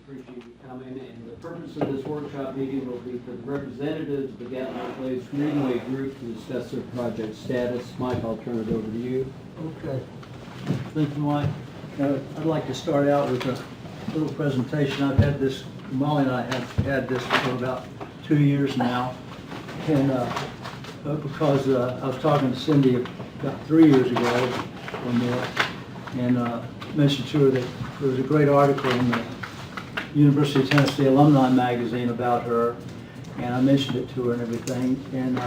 Appreciate you coming. And the purpose of this workshop meeting will be for the representatives of the Gatlinburg Glades Greenway Group to discuss their project status. Mike, I'll turn it over to you. Okay. Thank you, Mike. I'd like to start out with a little presentation. I've had this, Molly and I have had this for about 2 years now. And because I was talking to Cindy about 3 years ago or more, and mentioned to her that there was a great article in the University of Tennessee Alumni Magazine about her, and I mentioned it to her and everything. And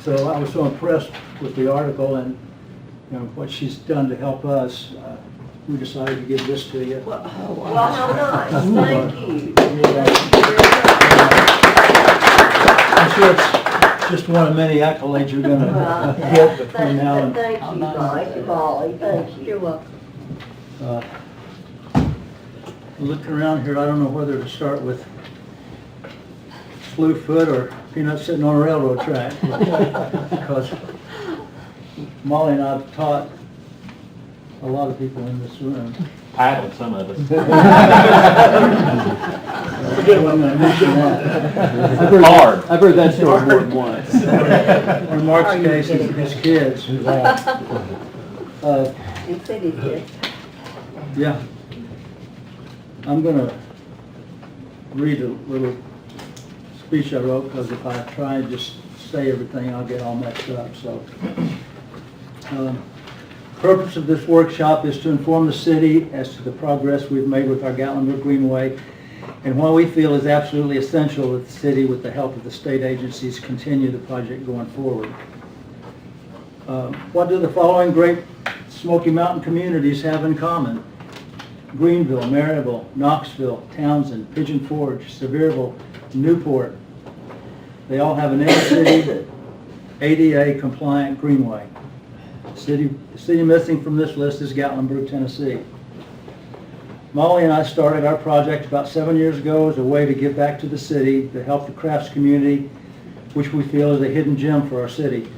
so I was so impressed with the article and what she's done to help us. We decided to give this to you. Well, how nice. Thank you. I'm sure it's just one of many accolades you're going to get between now and... Thank you, Mike, Molly. Thank you. You're welcome. Looking around here, I don't know whether to start with slew foot or peanut sitting on a railroad track, because Molly and I have taught a lot of people in this room. Paddled some of us. I've heard that story more than once. In Mark's case, his kids. He said he did. Yeah. I'm going to read a little speech I wrote, because if I try and just say everything, I'll get all messed up. So, purpose of this workshop is to inform the city as to the progress we've made with our Gatlinburg Greenway and what we feel is absolutely essential that the city, with the help of the state agencies, continue the project going forward. What do the following great Smoky Mountain communities have in common? Greenville, Maryville, Knoxville, Townsend, Pigeon Forge, Sevierville, Newport. They all have an inner-city ADA compliant greenway. The city missing from this list is Gatlinburg, Tennessee. Molly and I started our project about 7 years ago as a way to give back to the city to help the crafts community, which we feel is a hidden gem for our city.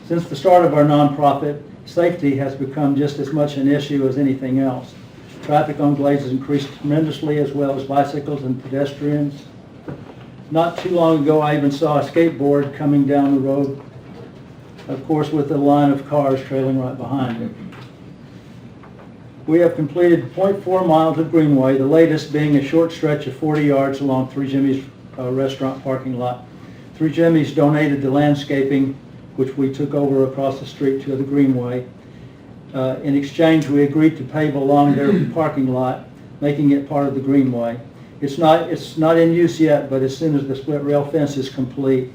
Since the start of our nonprofit, safety has become just as much an issue as anything else. Traffic on Glades has increased tremendously, as well as bicycles and pedestrians. Not too long ago, I even saw a skateboard coming down the road, of course with a line of cars trailing right behind it. We have completed 0.4 miles of greenway, the latest being a short stretch of 40 yards along Three Jimmy's restaurant parking lot. Three Jimmy's donated the landscaping, which we took over across the street to the greenway. In exchange, we agreed to pave along their parking lot, making it part of the greenway. It's not in use yet, but as soon as the split rail fence is complete,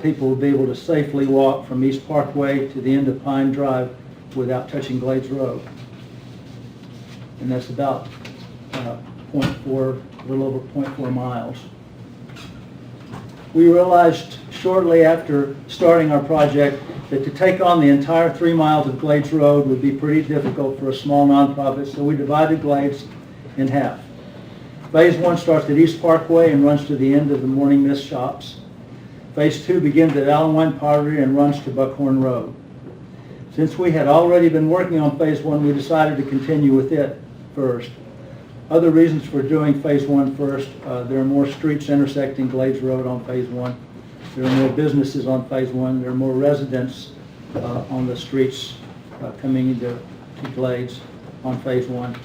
people will be able to safely walk from East Parkway to the end of Pine Drive without touching Glades Road. And that's about a little over 0.4 miles. We realized shortly after starting our project that to take on the entire 3 miles of Glades Road would be pretty difficult for a small nonprofit, so we divided Glades in half. Phase 1 starts at East Parkway and runs to the end of the Morning Mist shops. Phase 2 begins at Allen Wine Pottery and runs to Buckhorn Road. Since we had already been working on Phase 1, we decided to continue with it first. Other reasons for doing Phase 1 first, there are more streets intersecting Glades Road on Phase 1. There are more businesses on Phase 1. There are more residents on the streets coming into Glades on Phase 1.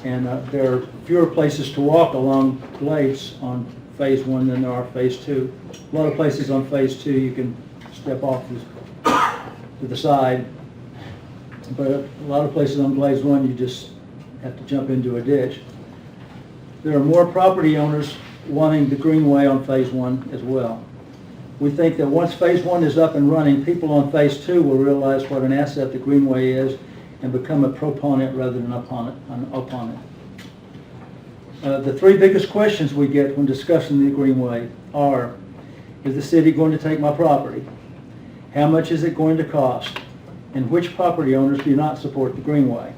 And there are fewer places to walk along Glades on Phase 1 than there are Phase 2. A lot of places on Phase 2 you can step off to the side, but a lot of places on Glades 1 you just have to jump into a ditch. There are more property owners wanting the greenway on Phase 1 as well. We think that once Phase 1 is up and running, people on Phase 2 will realize what an asset the greenway is and become a proponent rather than an opponent. The three biggest questions we get when discussing the greenway are, is the city going to take my property? How much is it going to cost? And which property owners do not support the greenway?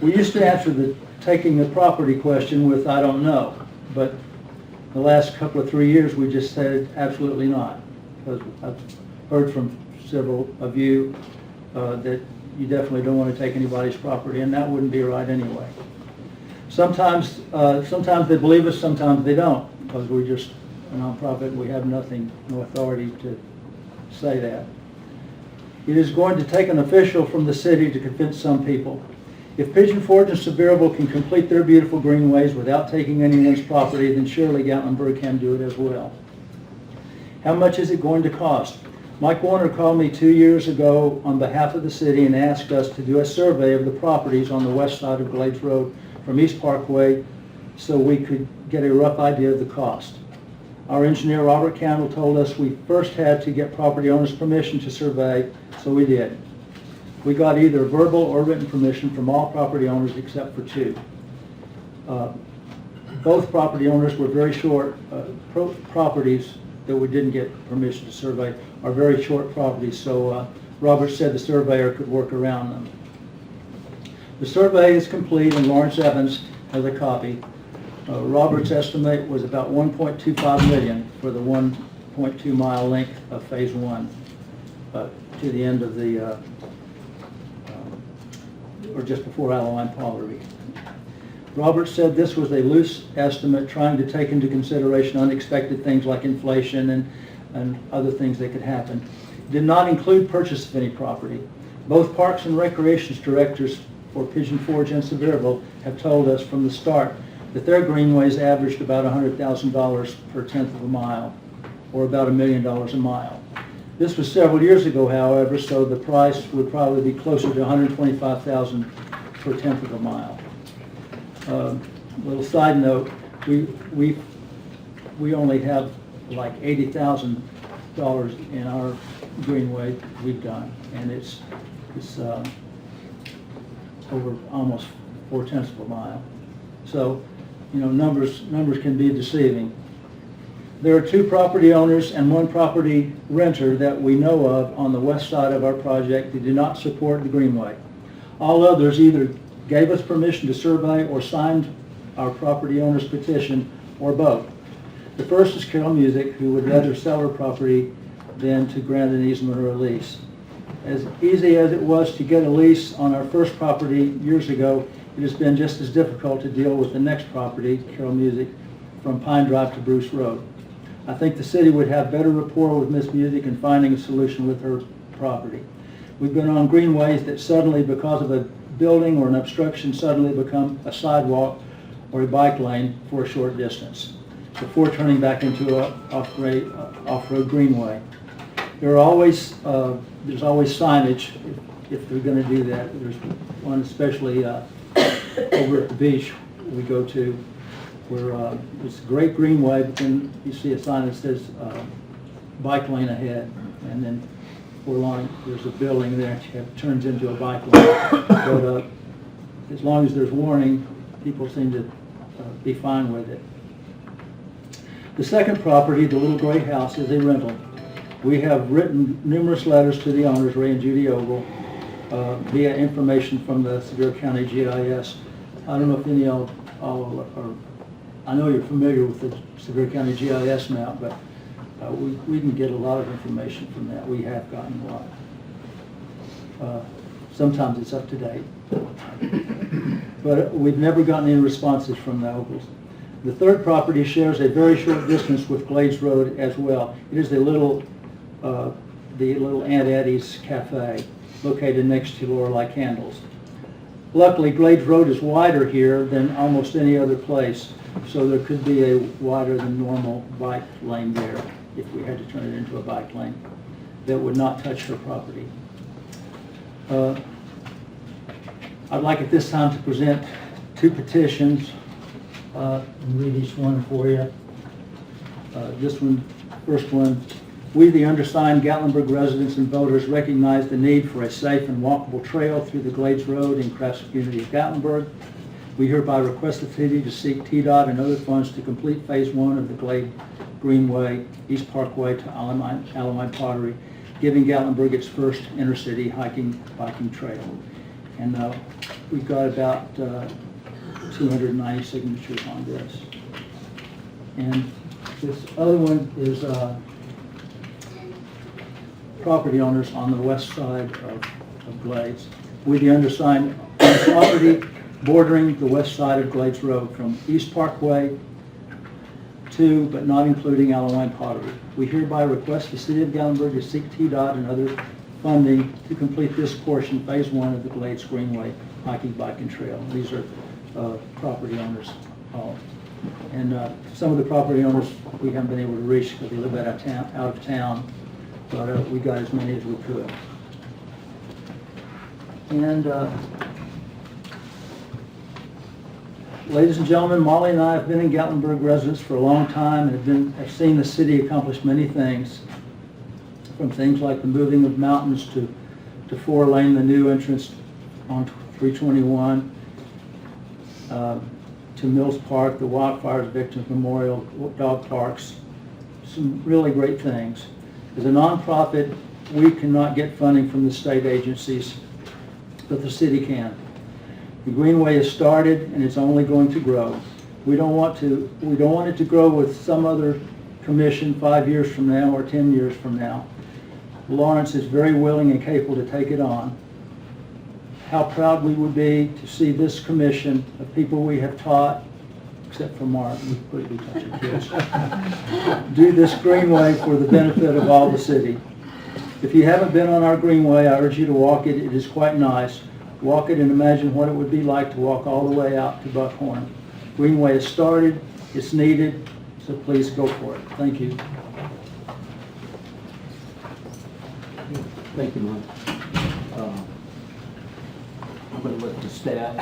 We used to answer the taking the property question with I don't know, but the last couple of 3 years we just said absolutely not, because I've heard from several of you that you definitely don't want to take anybody's property, and that wouldn't be right anyway. Sometimes they believe us, sometimes they don't, because we're just a nonprofit. We have no authority to say that. It is going to take an official from the city to convince some people. If Pigeon Forge and Sevierville can complete their beautiful greenways without taking anyone's property, then surely Gatlinburg can do it as well. How much is it going to cost? Mike Warner called me 2 years ago on behalf of the city and asked us to do a survey of the properties on the west side of Glades Road from East Parkway so we could get a rough idea of the cost. Our engineer, Robert Candle, told us we first had to get property owners' permission to survey, so we did. We got either verbal or written permission from all property owners except for 2. Both property owners were very short properties that we didn't get permission to survey, are very short properties, so Robert said the surveyor could work around them. The survey is complete and Lawrence Evans has a copy. Robert's estimate was about $1.25 million for the 1.2 mile length of phase 1 to the end of the, or just before Alamine Pottery. Robert said this was a loose estimate trying to take into consideration unexpected things like inflation and other things that could happen. It did not include purchase of any property. Both Parks and Recreations directors for Pigeon Forge and Sevierville have told us from the start that their greenways averaged about $100,000 per tenth of a mile, or about $1 million a mile. This was several years ago, however, so the price would probably be closer to $125,000 per tenth of a mile. Little side note, we only have like $80,000 in our greenway we've done, and it's over almost 4/10 of a mile. So, you know, numbers can be deceiving. There are 2 property owners and 1 property renter that we know of on the west side of our project that do not support the greenway. All others either gave us permission to survey or signed our property owner's petition, or both. The first is Carol Music, who would rather sell her property than to grant an easement or a lease. As easy as it was to get a lease on our first property years ago, it has been just as difficult to deal with the next property, Carol Music, from Pine Drive to Bruce Road. I think the city would have better rapport with Miss Music in finding a solution with her property. We've been on greenways that suddenly, because of a building or an obstruction, suddenly become a sidewalk or a bike lane for a short distance before turning back into an off-road greenway. There's always signage if they're going to do that. There's one especially over at the beach we go to where it's a great greenway, but then you see a sign that says bike lane ahead, and then before long there's a building there that turns into a bike lane. But as long as there's warning, people seem to be fine with it. The second property, the little gray house, is a rental. We have written numerous letters to the owners, Ray and Judy Ogle, via information from the Sevier County GIS. I don't know if any of y'all are, I know you're familiar with the Sevier County GIS map, but we can get a lot of information from that. We have gotten a lot. Sometimes it's up to date. But we've never gotten any responses from the Ogles. The third property shares a very short distance with Glades Road as well. It is the little Aunt Eddie's Cafe, located next to Lorelei Candles. Luckily, Glades Road is wider here than almost any other place, so there could be a wider than normal bike lane there if we had to turn it into a bike lane that would not touch her property. I'd like at this time to present 2 petitions and read each one for you. This one, first one, we, the undersigned Gatlinburg residents and voters, recognize the need for a safe and walkable trail through the Glades Road in Crafts community of Gatlinburg. We hereby request the city to seek TDOT and other funds to complete phase 1 of the Glade Greenway, East Parkway to Alamine Pottery, giving Gatlinburg its first intercity biking trail. And we've got about 290 signatures on this. And this other one is property owners on the west side of Glades. We, the undersigned, own property bordering the west side of Glades Road from East Parkway to, but not including Alawine Pottery. We hereby request the City of Gatlinburg to seek TDOT and other funding to complete this portion, Phase 1 of the Glades Greenway hiking, bike, and trail. These are property owners. And some of the property owners we haven't been able to reach because they live out of town, but we got as many as we could. And ladies and gentlemen, Molly and I have been in Gatlinburg residents for a long time and have seen the city accomplish many things, from things like the moving of mountains to 4-lane, the new entrance on 321, to Mills Park, the Wildfires Victims Memorial, dog parks, some really great things. As a nonprofit, we cannot get funding from the state agencies, but the city can. The Greenway has started and it's only going to grow. We don't want it to grow with some other commission 5 years from now or 10 years from now. Lawrence is very willing and capable to take it on. How proud we would be to see this commission of people we have taught, except for Mark, we touch your kids, do this Greenway for the benefit of all the city. If you haven't been on our Greenway, I urge you to walk it. It is quite nice. Walk it and imagine what it would be like to walk all the way out to Buckhorn. Greenway has started, it's needed, so please go for it. Thank you. Thank you, Mike. I'm going to let the staff.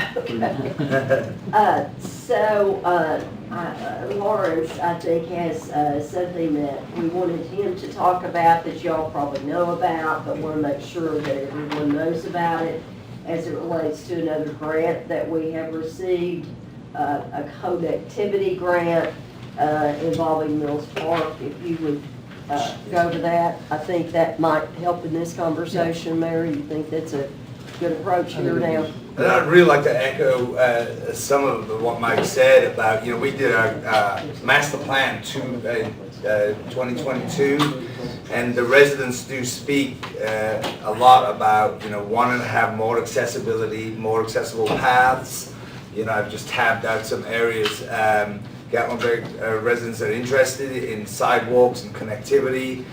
Lawrence, I think, has something that we wanted him to talk about that y'all probably know about, but want to make sure that everyone knows about it as it relates to another grant that we have received, a connectivity grant involving Mills Park. If you would go over that, I think that might help in this conversation. Mary, you think that's a good approach here now? And I'd really like to echo some of what Mike said about, we did our master plan 2022, and the residents do speak a lot about, wanting to have more accessibility, more accessible paths. I've just tabbed out some areas. Gatlinburg residents are interested in sidewalks and connectivity,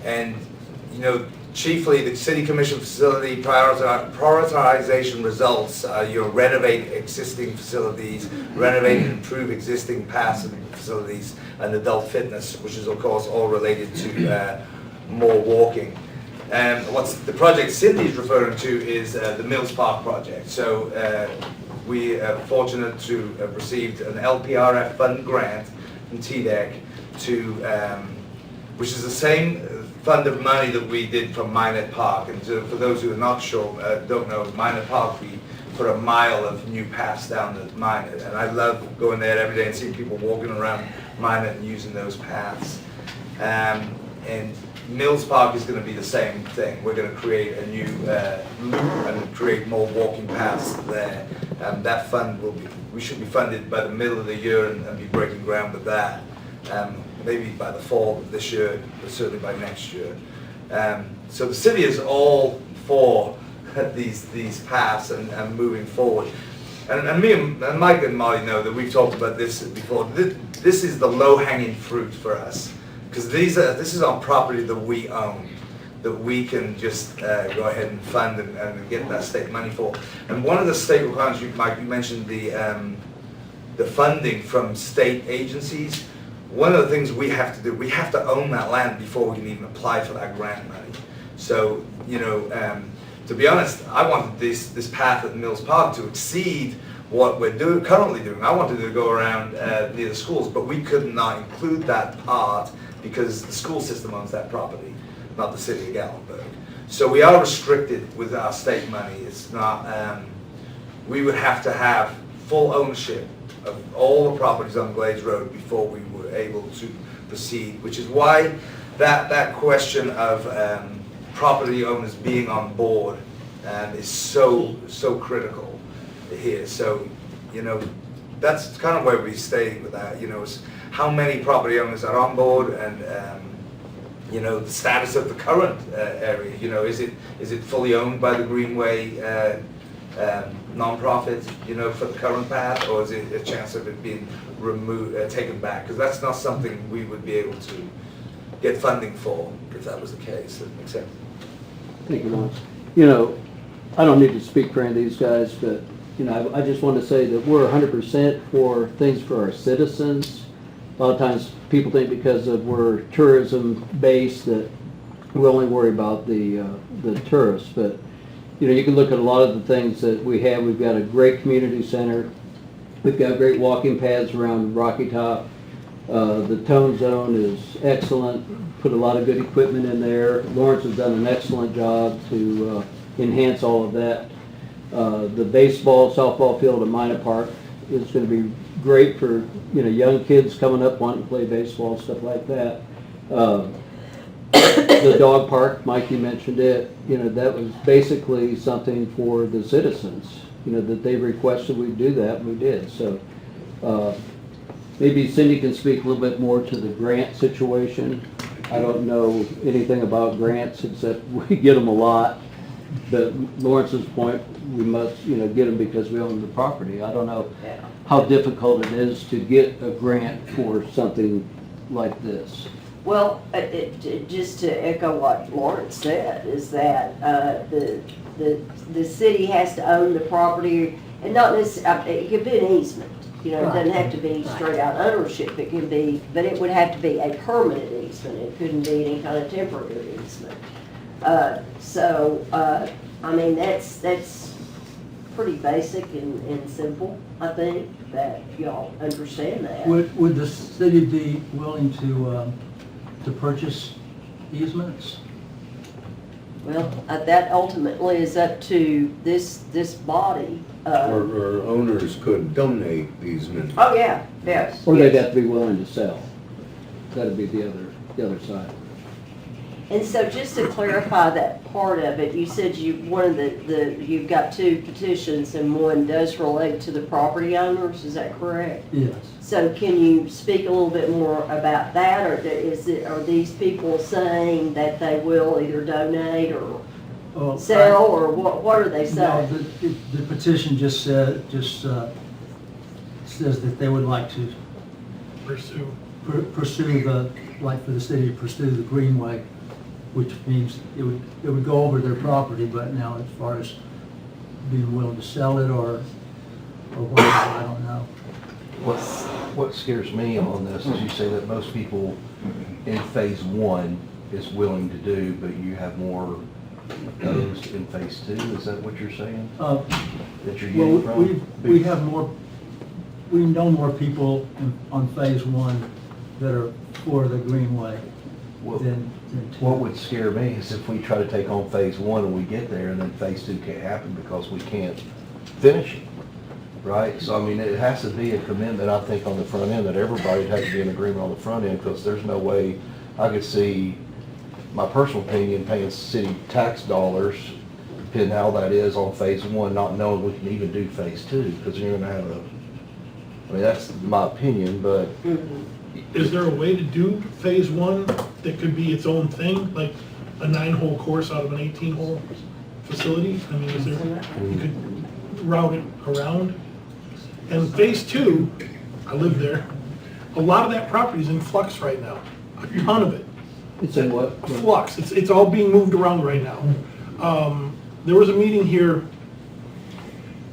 and chiefly the City Commission facility prioritization results. Renovate existing facilities, renovate and improve existing paths and facilities, and adult fitness, which is of course all related to more walking. And what's the project Cindy's referring to is the Mills Park project. So we are fortunate to have received an LPRF fund grant from TDEC which is the same fund of money that we did from Minot Park. And so for those who are not sure, don't know, Minot Park, we put a mile of new paths down the Minot. And I love going there every day and seeing people walking around Minot and using those paths. And Mills Park is going to be the same thing. We're going to create a new loop and create more walking paths there. That fund we should be funded by the middle of the year and be breaking ground with that. Maybe by the fall of this year, but certainly by next year. So the city is all for these paths and moving forward. And me and Mike and Molly know that we've talked about this before. This is the low-hanging fruit for us, because this is on property that we own, that we can just go ahead and fund and get that state money for. And one of the state requirements, Mike, you mentioned the funding from state agencies. One of the things we have to do, we have to own that land before we can even apply for that grant money. So, to be honest, I wanted this path at Mills Park to exceed what we're currently doing. I wanted to go around near the schools, but we could not include that part because the school system owns that property, not the city of Gatlinburg. So we are restricted with our state money. It's not, we would have to have full ownership of all the properties on Glades Road before we were able to proceed, which is why that question of property owners being on board is so critical here. So, that's kind of where we stay with that, is how many property owners are on board and, the status of the current area. Is it fully owned by the Greenway nonprofit, you know, for the current path, or is it a chance of it being removed, taken back? Because that's not something we would be able to get funding for if that was the case. Does that make sense? Thank you, Lawrence. You know, I don't need to speak for any of these guys, but, you know, I just want to say that we're 100% for things for our citizens. A lot of times people think because of we're tourism based that we only worry about the tourists, but you know, you can look at a lot of the things that we have. We've got a great community center. We've got great walking paths around Rocky Top. The tone zone is excellent. Put a lot of good equipment in there. Lawrence has done an excellent job to enhance all of that. The baseball, softball field at Minot Park is going to be great for, you know, young kids coming up wanting to play baseball, stuff like that. The dog park, Mike, you mentioned it, you know, that was basically something for the citizens, you know, that they requested we do that, and we did. So maybe Cindy can speak a little bit more to the grant situation. I don't know anything about grants except we get them a lot. But Lawrence's point, we must, you know, get them because we own the property. I don't know how difficult it is to get a grant for something like this. Well, just to echo what Lawrence said, is that the city has to own the property, and not necessarily, it could be an easement. You know, it doesn't have to be straight out ownership. It can be, but it would have to be a permanent easement. It couldn't be any kind of temporary easement. I mean, that's pretty basic and simple, I think, that y'all understand that. Would the city be willing to purchase easements? Well, that ultimately is up to this body. Or owners could donate easements. Oh, yeah, yes. Or they'd yes. have to be willing to sell. That'd be the other side. And so just to clarify that part of it, you said you've got two petitions and one does relate to the property owners, is that correct? Yes. So can you speak a little bit more about that, or are these people saying that they will either donate or sell, or what are they saying? No, the petition just says that they would like to pursue for the city to pursue the greenway, which means it would go over their property, but now as far as being willing to sell it or whatever, I don't know. What scares me on this is you say that most people in phase one is willing to do, but you have more opposed in phase two. Is that what you're saying? That you're getting from? We have more, we know more people on phase one that are for the greenway than two. What would scare me is if we try to take on phase one and we get there and then phase two can't happen because we can't finish it, right? So, I mean, it has to be a commitment, I think, on the front end, that everybody'd have to be in agreement on the front end, because there's no way I could see, my personal opinion, paying city tax dollars, depending how that is on phase one, not knowing we can even do phase two, because you're gonna have I mean, that's my opinion, but Is there a way to do phase one that could be its own thing, like a 9-hole course out of an 18-hole facility? I mean, is there, you could route it around? And phase two, I live there, a lot of that property is in flux right now, a ton of it. It's in what? Flux, it's all being moved around right now. There was a meeting here,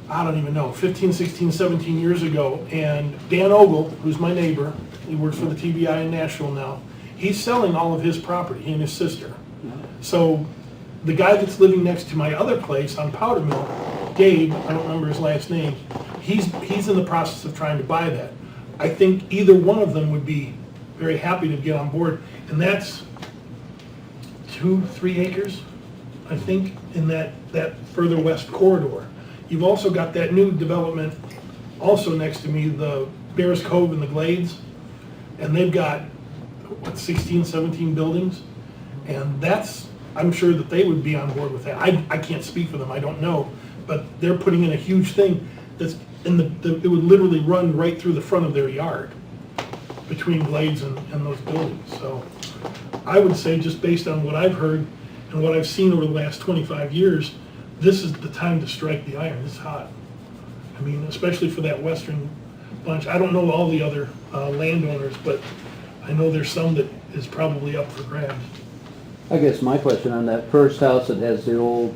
I don't even know, 15, 16, 17 years ago, and Dan Ogle, who's my neighbor, he works for the TBI in Nashville now, he's selling all of his property, he and his sister. So the guy that's living next to my other place on Powder Mill, Gabe, I don't remember his last name, he's in the process of trying to buy that. I think either one of them would be very happy to get on board, and that's 2-3 acres, I think, in that further west corridor. You've also got that new development also next to me, the Bears Cove and the Glades, and they've got, what, 16, 17 buildings? And that's, I'm sure that they would be on board with that. I can't speak for them, I don't know, but they're putting in a huge thing that's, it would literally run right through the front of their yard between Glades and those buildings. So I would say, just based on what I've heard and what I've seen over the last 25 years, this is the time to strike the iron. It's hot. I mean, especially for that western bunch. I don't know all the other landowners, but I know there's some that is probably up for grabs. I guess my question on that first house that has the old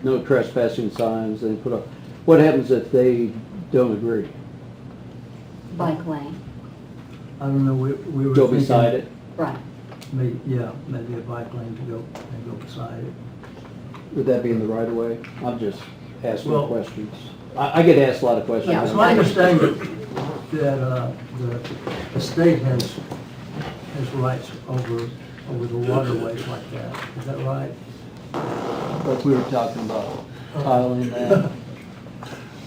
no trespassing signs they put up, what happens if they don't agree? Bike lane, I don't know, we were Go thinking. beside it? right. Maybe a bike lane to go beside it. Would that be in the right of way? I'm just asking Well- questions. I get asked a lot of questions. Yeah. It's my understanding that the state has rights over the waterways like that. Is that right? Like we were talking about tiling that.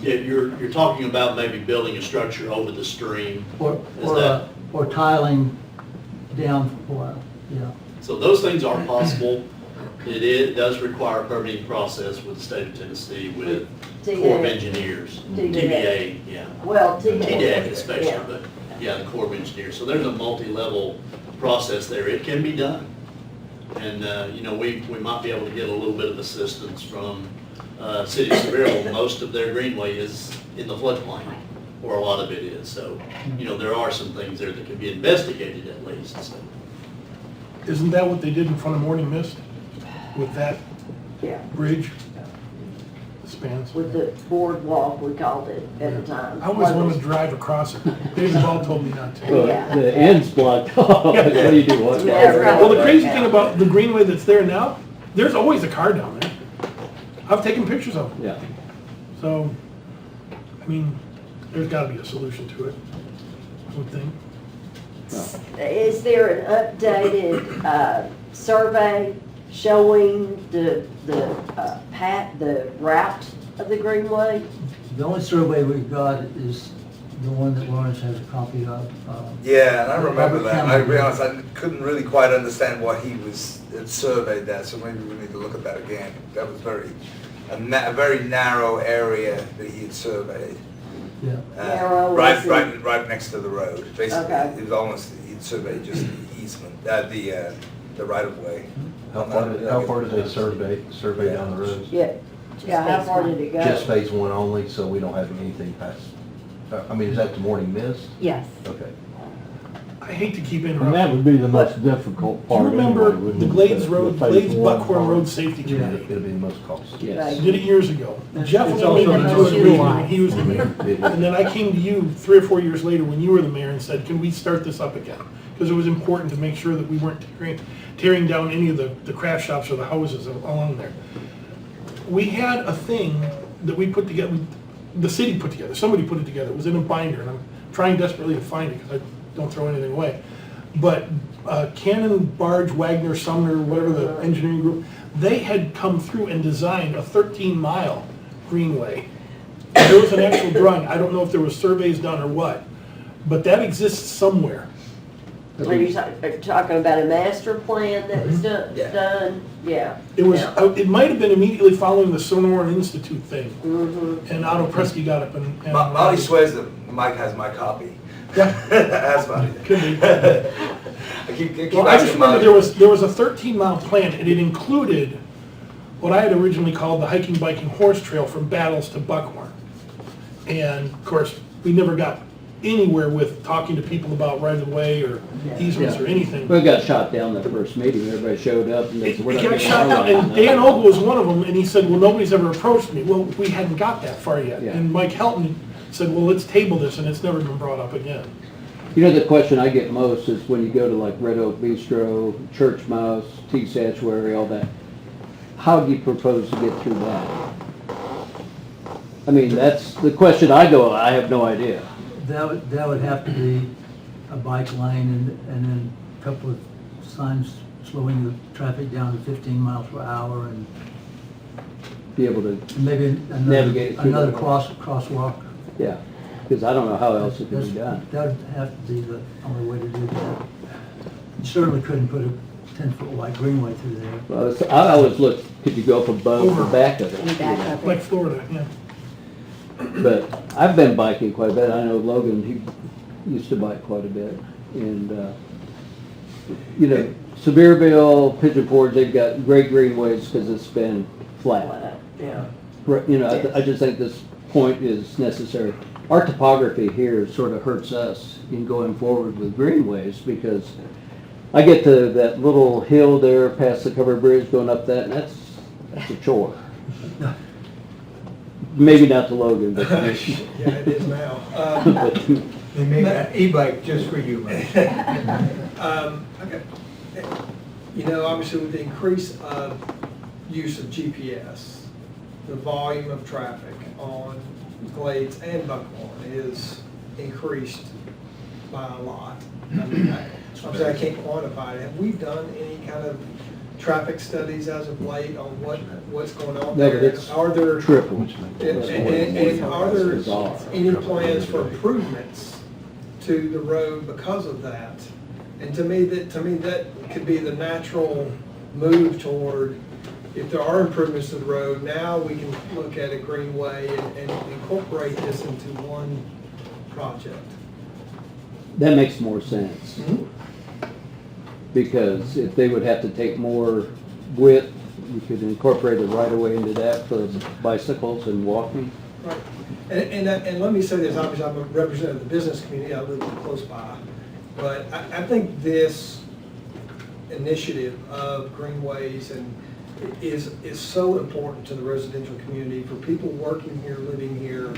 Yeah, you're talking about maybe building a structure over the stream. Is that, Or tiling down for a while, yeah. so those things are possible. It does require a permitting process with the state of Tennessee with Corps of Engineers. TDA, yeah. Well, TDAC especially, yeah. but yeah, the Corps of Engineers. So there's a multi-level process there. It can be done. And, you know, we might be able to get a little bit of assistance from City of Sevierville. Most of their greenway is in the floodplain, or a lot of it is. So, you know, there are some things there that can be investigated at least, so. Isn't that what they did in front of Morning Mist with that Yeah, bridge? Spans. with the boardwalk, we called it at the time. I always wanted to drive across it. David Ball told me not to. Well, Yeah. the end's blocked off. What do you do? Walk That's down? right. Well, the crazy thing about the greenway that's there now, there's always a car down there. I've taken pictures of it. Yeah. So, I mean, there's gotta be a solution to it, I would think. Is there an updated survey showing the route of the greenway? The only survey we've got is the one that Lawrence has a copy of. Yeah, and I remember Robert that. I Cameron. realized I couldn't really quite understand what he had surveyed that, so maybe we need to look at that again. That was a very narrow area that he had surveyed. Yeah. Narrow, Right, is it? right next to the road. Basically, Okay. it was almost, he'd surveyed just the easement, the right of way. How far did they survey down the roads? Yeah, yeah, how phase far one. did it go? Just phase one only, so we don't have anything past, I mean, is that the Morning Mist? Yes. Okay. I hate to keep And that interrupting. would be the most difficult Do you part. remember anyway, wouldn't the it? Glades The Road, phase Glades one Buckhorn part. Road Safety Yeah. Committee? It'll be the most cost. Yes. Did it years ago. Jeff It's was only also going to the do most it originally when utilized. he was the mayor. And then I came to you 3 or 4 years later when you were the mayor and said, can we start this up again? Because it was important to make sure that we weren't tearing down any of the craft shops or the houses along there. We had a thing that we put together, the city put together, somebody put it together. It was in a binder, and I'm trying desperately to find it because I don't throw anything away. But Cannon, Barge, Wagner, Sumner, whatever the engineering group, they had come through and designed a 13-mile greenway. There was an actual drawing. I don't know if there was surveys done or what, but that exists somewhere. Are you talking about a master plan that was Yeah. done? Yeah. It was, Yeah. it might have been immediately following the Sonoran Institute thing, Mhm. and Otto Presky got up and. Molly swears that Mike has my copy. Yeah. That's funny. Could be. I keep Well, I just asking remember Molly. there was a 13-mile plan, and it included what I had originally called the hiking, biking, horse trail from Battles to Buckhorn. And of course, we never got anywhere with talking to people about right of way or easements or anything. We got shot down that first meeting. Everybody showed up and they It said, we're not got getting shot our down, line." and Dan Ogle was one of them, and he said, well, nobody's ever approached me. Well, we hadn't got that far yet. Yeah. And Mike Helton said, well, let's table this, and it's never been brought up again. You know, the question I get most is when you go to like Red Oak Bistro, Church Mouse, Tea Statuary, all that. How do you propose to get through that? I mean, that's the question I have no idea. That would have to be a bike lane and then a couple of signs slowing the traffic down to 15 miles per hour and Be able to, maybe Navigate through another that. crosswalk. yeah, because I don't know how else it can be done. That would have to be the only way to do that. You certainly couldn't put a 10-foot wide greenway through there. Well, I always look, could you go up above the back of it? In the back of Like it. Florida, yeah. But I've been biking quite a bit. I know Logan, he used to bike quite a bit. And, you know, Sevierville, Pigeon Forge, they've got great greenways because it's been flat. Yeah. You know, I just think this point is necessary. Our topography here sort of hurts us in going forward with greenways, because I get to that little hill there past the covered bridge going up that, and that's a chore. Maybe not to Logan, but. Yeah, it is now. They made that e-bike just for you, man. Okay. You know, obviously with the increase of use of GPS, the volume of traffic on Glades and Buckhorn is increased by a lot. I mean, obviously I can't quantify it. Have we done any kind of traffic studies as of late on what's going on No, there? but it's Are there triple. And are there Bizarre. any plans for improvements to the road because of that? And to me, that could be the natural move toward, if there are improvements to the road, now we can look at a greenway and incorporate this into one project. That makes more sense. Because if they would have to take more width, you could incorporate it right away into that for bicycles and walking. Right. And let me say this, obviously I'm a representative of the business community, I live close by. But I think this initiative of greenways and is so important to the residential community, for people working here, living here.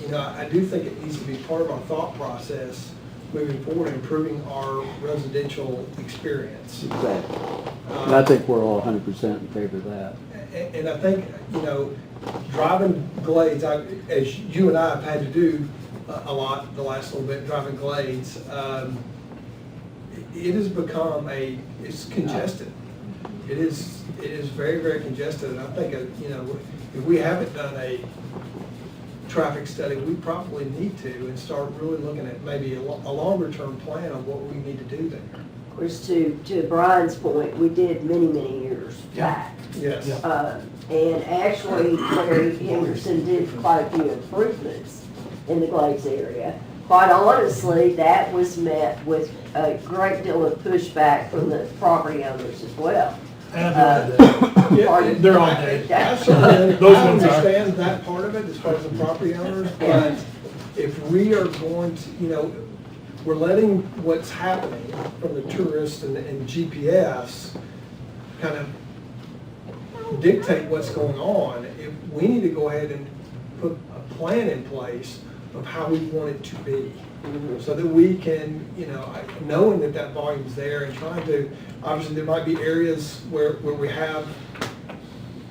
You know, I do think it needs to be part of our thought process moving forward, improving our residential experience. Exactly. And I think we're all 100% in favor of that. And I think, you know, driving Glades, as you and I have had to do a lot the last little bit, driving Glades, it has become it's congested. It is very, very congested, and I think, you know, if we haven't done a traffic study, we probably need to, and start really looking at maybe a longer term plan on what we need to do there. Of course, to Brian's point, we did many years back. Yes. And actually, Larry Henderson did quite a few improvements in the Glades area. Quite honestly, that was met with a great deal of pushback from the property owners as well. Yeah, They're all dead. Absolutely. Those I ones are. understand that part of it as far as the property owners, but if we are going to, you know, we're letting what's happening from the tourists and GPS kind of dictate what's going on. If we need to go ahead and put a plan in place of how we want it to be, so that we can, you know, knowing that volume's there, and trying to, obviously there might be areas where we have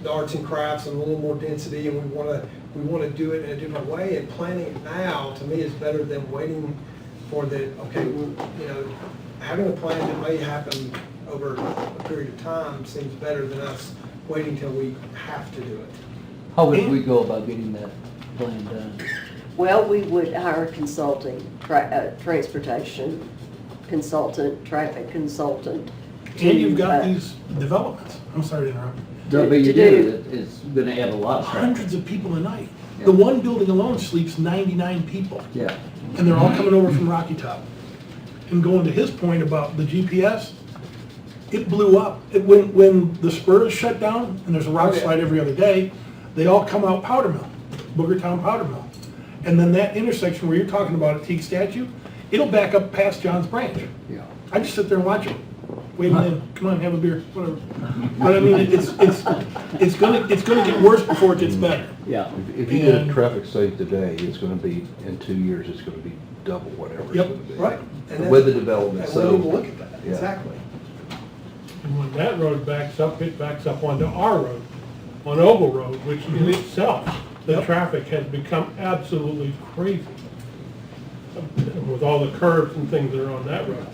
the arts and crafts and a little more density, and we want to do it in a different way, and planning it now, to me, is better than waiting for you know, having a plan that may happen over a period of time seems better than us waiting till we have to do it. How would we go about getting that plan done? Well, we would hire a consulting, transportation consultant, traffic consultant. And you've got to, these developments, I'm sorry to interrupt, No, but you to do, it's gonna add a lot of traffic. hundreds of people a night. Yeah. The one building alone sleeps 99 people, Yeah, and they're all coming over from Rocky Top. And going to his point about the GPS, it blew up. When the Spurs shut down, and there's a rock slide every other day, they all come out Powder Mill, Boogertown Powder Mill. And then that intersection where you're talking about a teak statue, it'll back up past John's Branch. yeah. I just sit there and watch it. Wait a minute, come on, have a beer, whatever. But I mean, it's gonna get worse before it gets better. Yeah. If you did a And- traffic study today, it's gonna be, in 2 years, it's gonna be double whatever it's Yep, gonna be. Right. And With the that's- development, And we need to so, look at that, Yeah. exactly. And when that road backs up, it backs up onto our road, on Oval Road, which in itself, the traffic has become absolutely crazy. With all the curves and things that are on that road.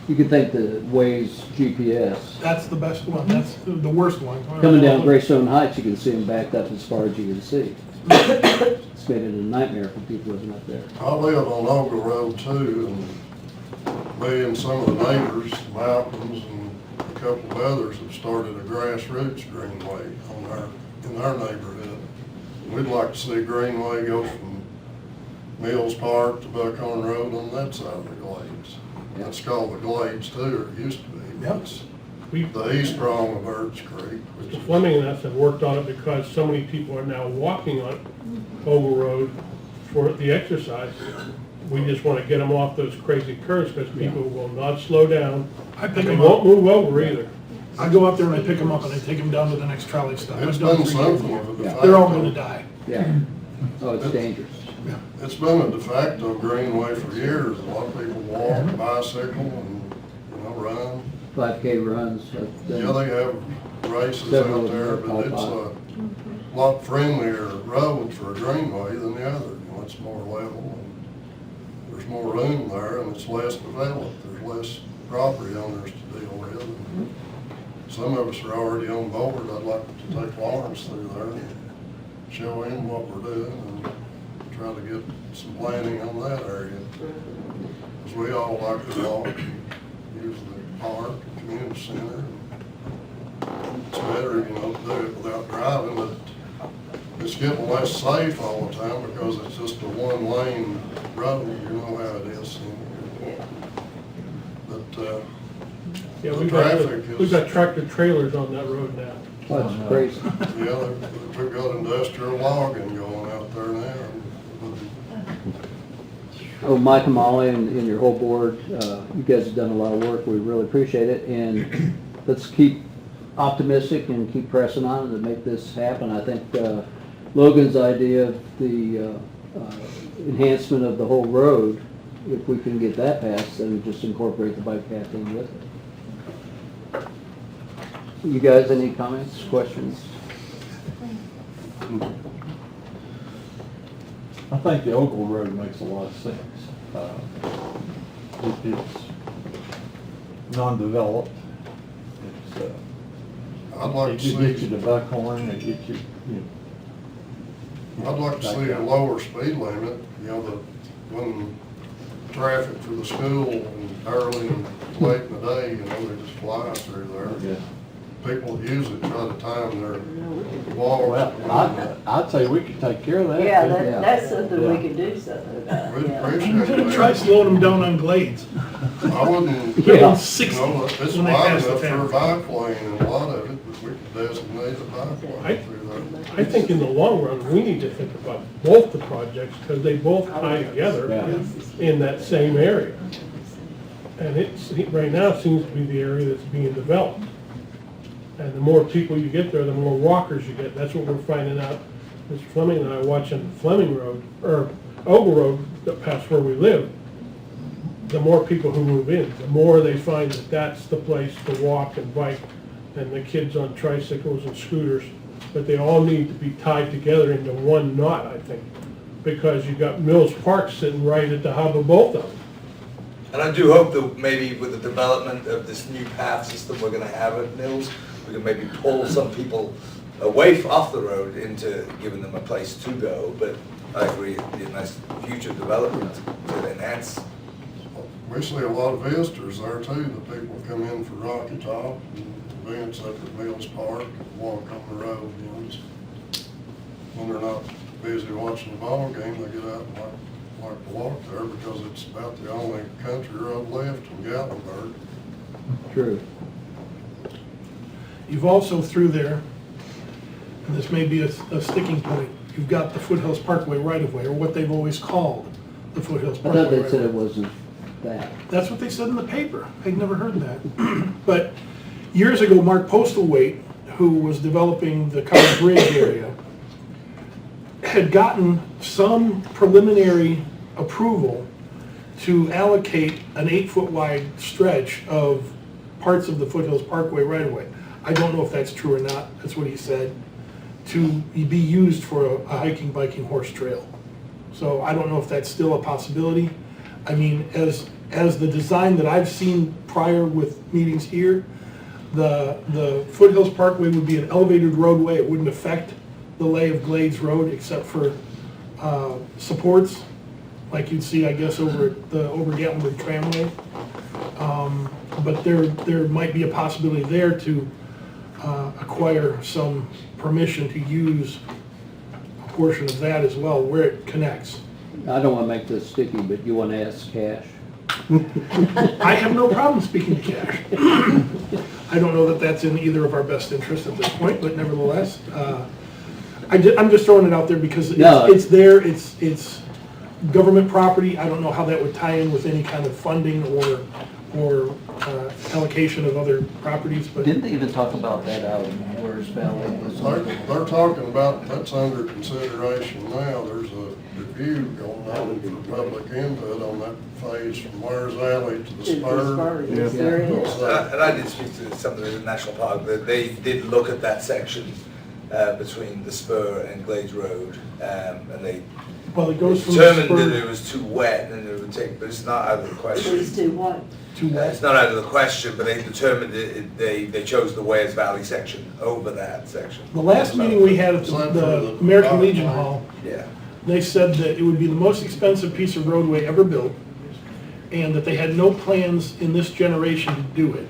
You could think the Waze GPS, That's the best one, that's the worst one. coming down Greystone Heights, you can see them backed up as far as you can see. It's made it a nightmare for people living up there. I live on Ogle Road too, and me and some of the neighbors, Malcolms and a couple of others, have started a grassroots greenway in our neighborhood. We'd like to see greenway go from Mills Park to Buckhorn Road on that side of the Glades. It's called the Glades too, or it used to be. Yep. It's the east prong of Birch Creek, which is. Fleming and us have worked on it because so many people are now walking on Oval Road for the exercise. We just want to get them off those crazy curves because people will not slow down. I pick They them won't up. move over either. I go up there and I pick them up and I take them down to the next trolley stop. It's I've done been it for years. something of a de They're all facto. gonna die. Yeah. Oh, it's dangerous. It's been a de facto greenway for years. A lot of people walk, bicycle, and, run. 5K runs. Yeah, they have races Several out there, of them are but it's called a lot friendlier road for a greenway than the other. It's more level, and there's more room there, and it's less developed. There's less property owners to deal with. And some of us are already on board. I'd like to take Lawrence through there and show him what we're doing and try to get some planning on that area. Because we all like to walk, and use the park, the community center. It's better, to do it without driving, but it's getting less safe all the time because it's just a one-lane road. You know how it is. But, Yeah, the we've traffic got tractor trailers on that road now. Oh, it's crazy. yeah, they've got industrial logging going out there now. Oh, Mike and Molly and your whole board, you guys have done a lot of work. We really appreciate it. And let's keep optimistic and keep pressing on to make this happen. I think Logan's idea of the enhancement of the whole road, if we can get that passed, then just incorporate the bike path in with it. You guys, any comments, questions? I think the Ogle Road makes a lot of sense. It's non-developed. It's, I'd like it to gets you see, to Buckhorn, it gets you, I'd like to see a lower speed limit, when traffic for the school and early and late in the day, they just fly through there. yeah. People that use it try to time their walks. Well, I'd say we could take care of that. Yeah, Yeah. that's something we Yeah. could do something about, We'd yeah. appreciate Try that. slowing them down on Glades. I wouldn't, They're Yeah. on 60 it's when they wide pass the enough for a town. bike lane and a lot of it, but we could designate a bike I- lane through there. I think in the long run, we need to think about both the projects because they both tie together Yeah. in that same area. And right now it seems to be the area that's being developed. And the more people you get there, the more walkers you get. That's what we're finding out. Mr. Fleming and I watching Fleming Road, or Ogle Road, that past where we live. The more people who move in, the more they find that that's the place to walk and bike, and the kids on tricycles and scooters. But they all need to be tied together into one knot, I think, because you got Mills Park sitting right at the hub of both of them. And I do hope that maybe with the development of this new path system we're gonna have at Mills, we can maybe pull some people away off the road into giving them a place to go. But I agree, it'd be a nice future development to enhance. We see a lot of visitors there too, the people come in for Rocky Top and events up at Mills Park, and walk on the road, just when they're not busy watching the ball game, they get out and like to walk there because it's about the only country road left in Gatlinburg. True. You've also through there, and this may be a sticking point, you've got the Foothills Parkway right-of-way, or what they've always called the Foothills I Parkway thought they said right-of-way. it wasn't that. That's what they said in the paper. I'd never heard that. But years ago, Mark Postlethwaite, who was developing the Covered Bridge area, had gotten some preliminary approval to allocate an 8-foot wide stretch of parts of the Foothills Parkway right-of-way. I don't know if that's true or not, that's what he said, to be used for a hiking, biking, horse trail. So I don't know if that's still a possibility. I mean, as the design that I've seen prior with meetings here, the Foothills Parkway would be an elevated roadway. It wouldn't affect the lay of Glades Road except for supports, like you'd see, I guess, over Gatlinburg Tramway. But there might be a possibility there to acquire some permission to use a portion of that as well, where it connects. I don't want to make this sticky, but you want to ask Cash? I have no problem speaking to cash. I don't know that that's in either of our best interests at this point, but nevertheless, I'm just throwing it out there because No. it's there, it's government property. I don't know how that would tie in with any kind of funding or allocation of other properties, but. Didn't they even talk about that out in Wars Valley? They're talking about, that's under consideration now, there's a review going on for public input on that phase from Wares Alley to the spur. Yes, there is. And I did speak to somebody in the National Park, that they did look at that section between the spur and Glades Road, and they Well, it goes from the determined that spur it was too wet and it would take, but it's not out of the question. These two what? to It's west. not out of the question, but they determined they chose the Wares Valley section over that section. The last meeting we had at the American Legion Hall, Yeah. they said that it would be the most expensive piece of roadway ever built, and that they had no plans in this generation to do it.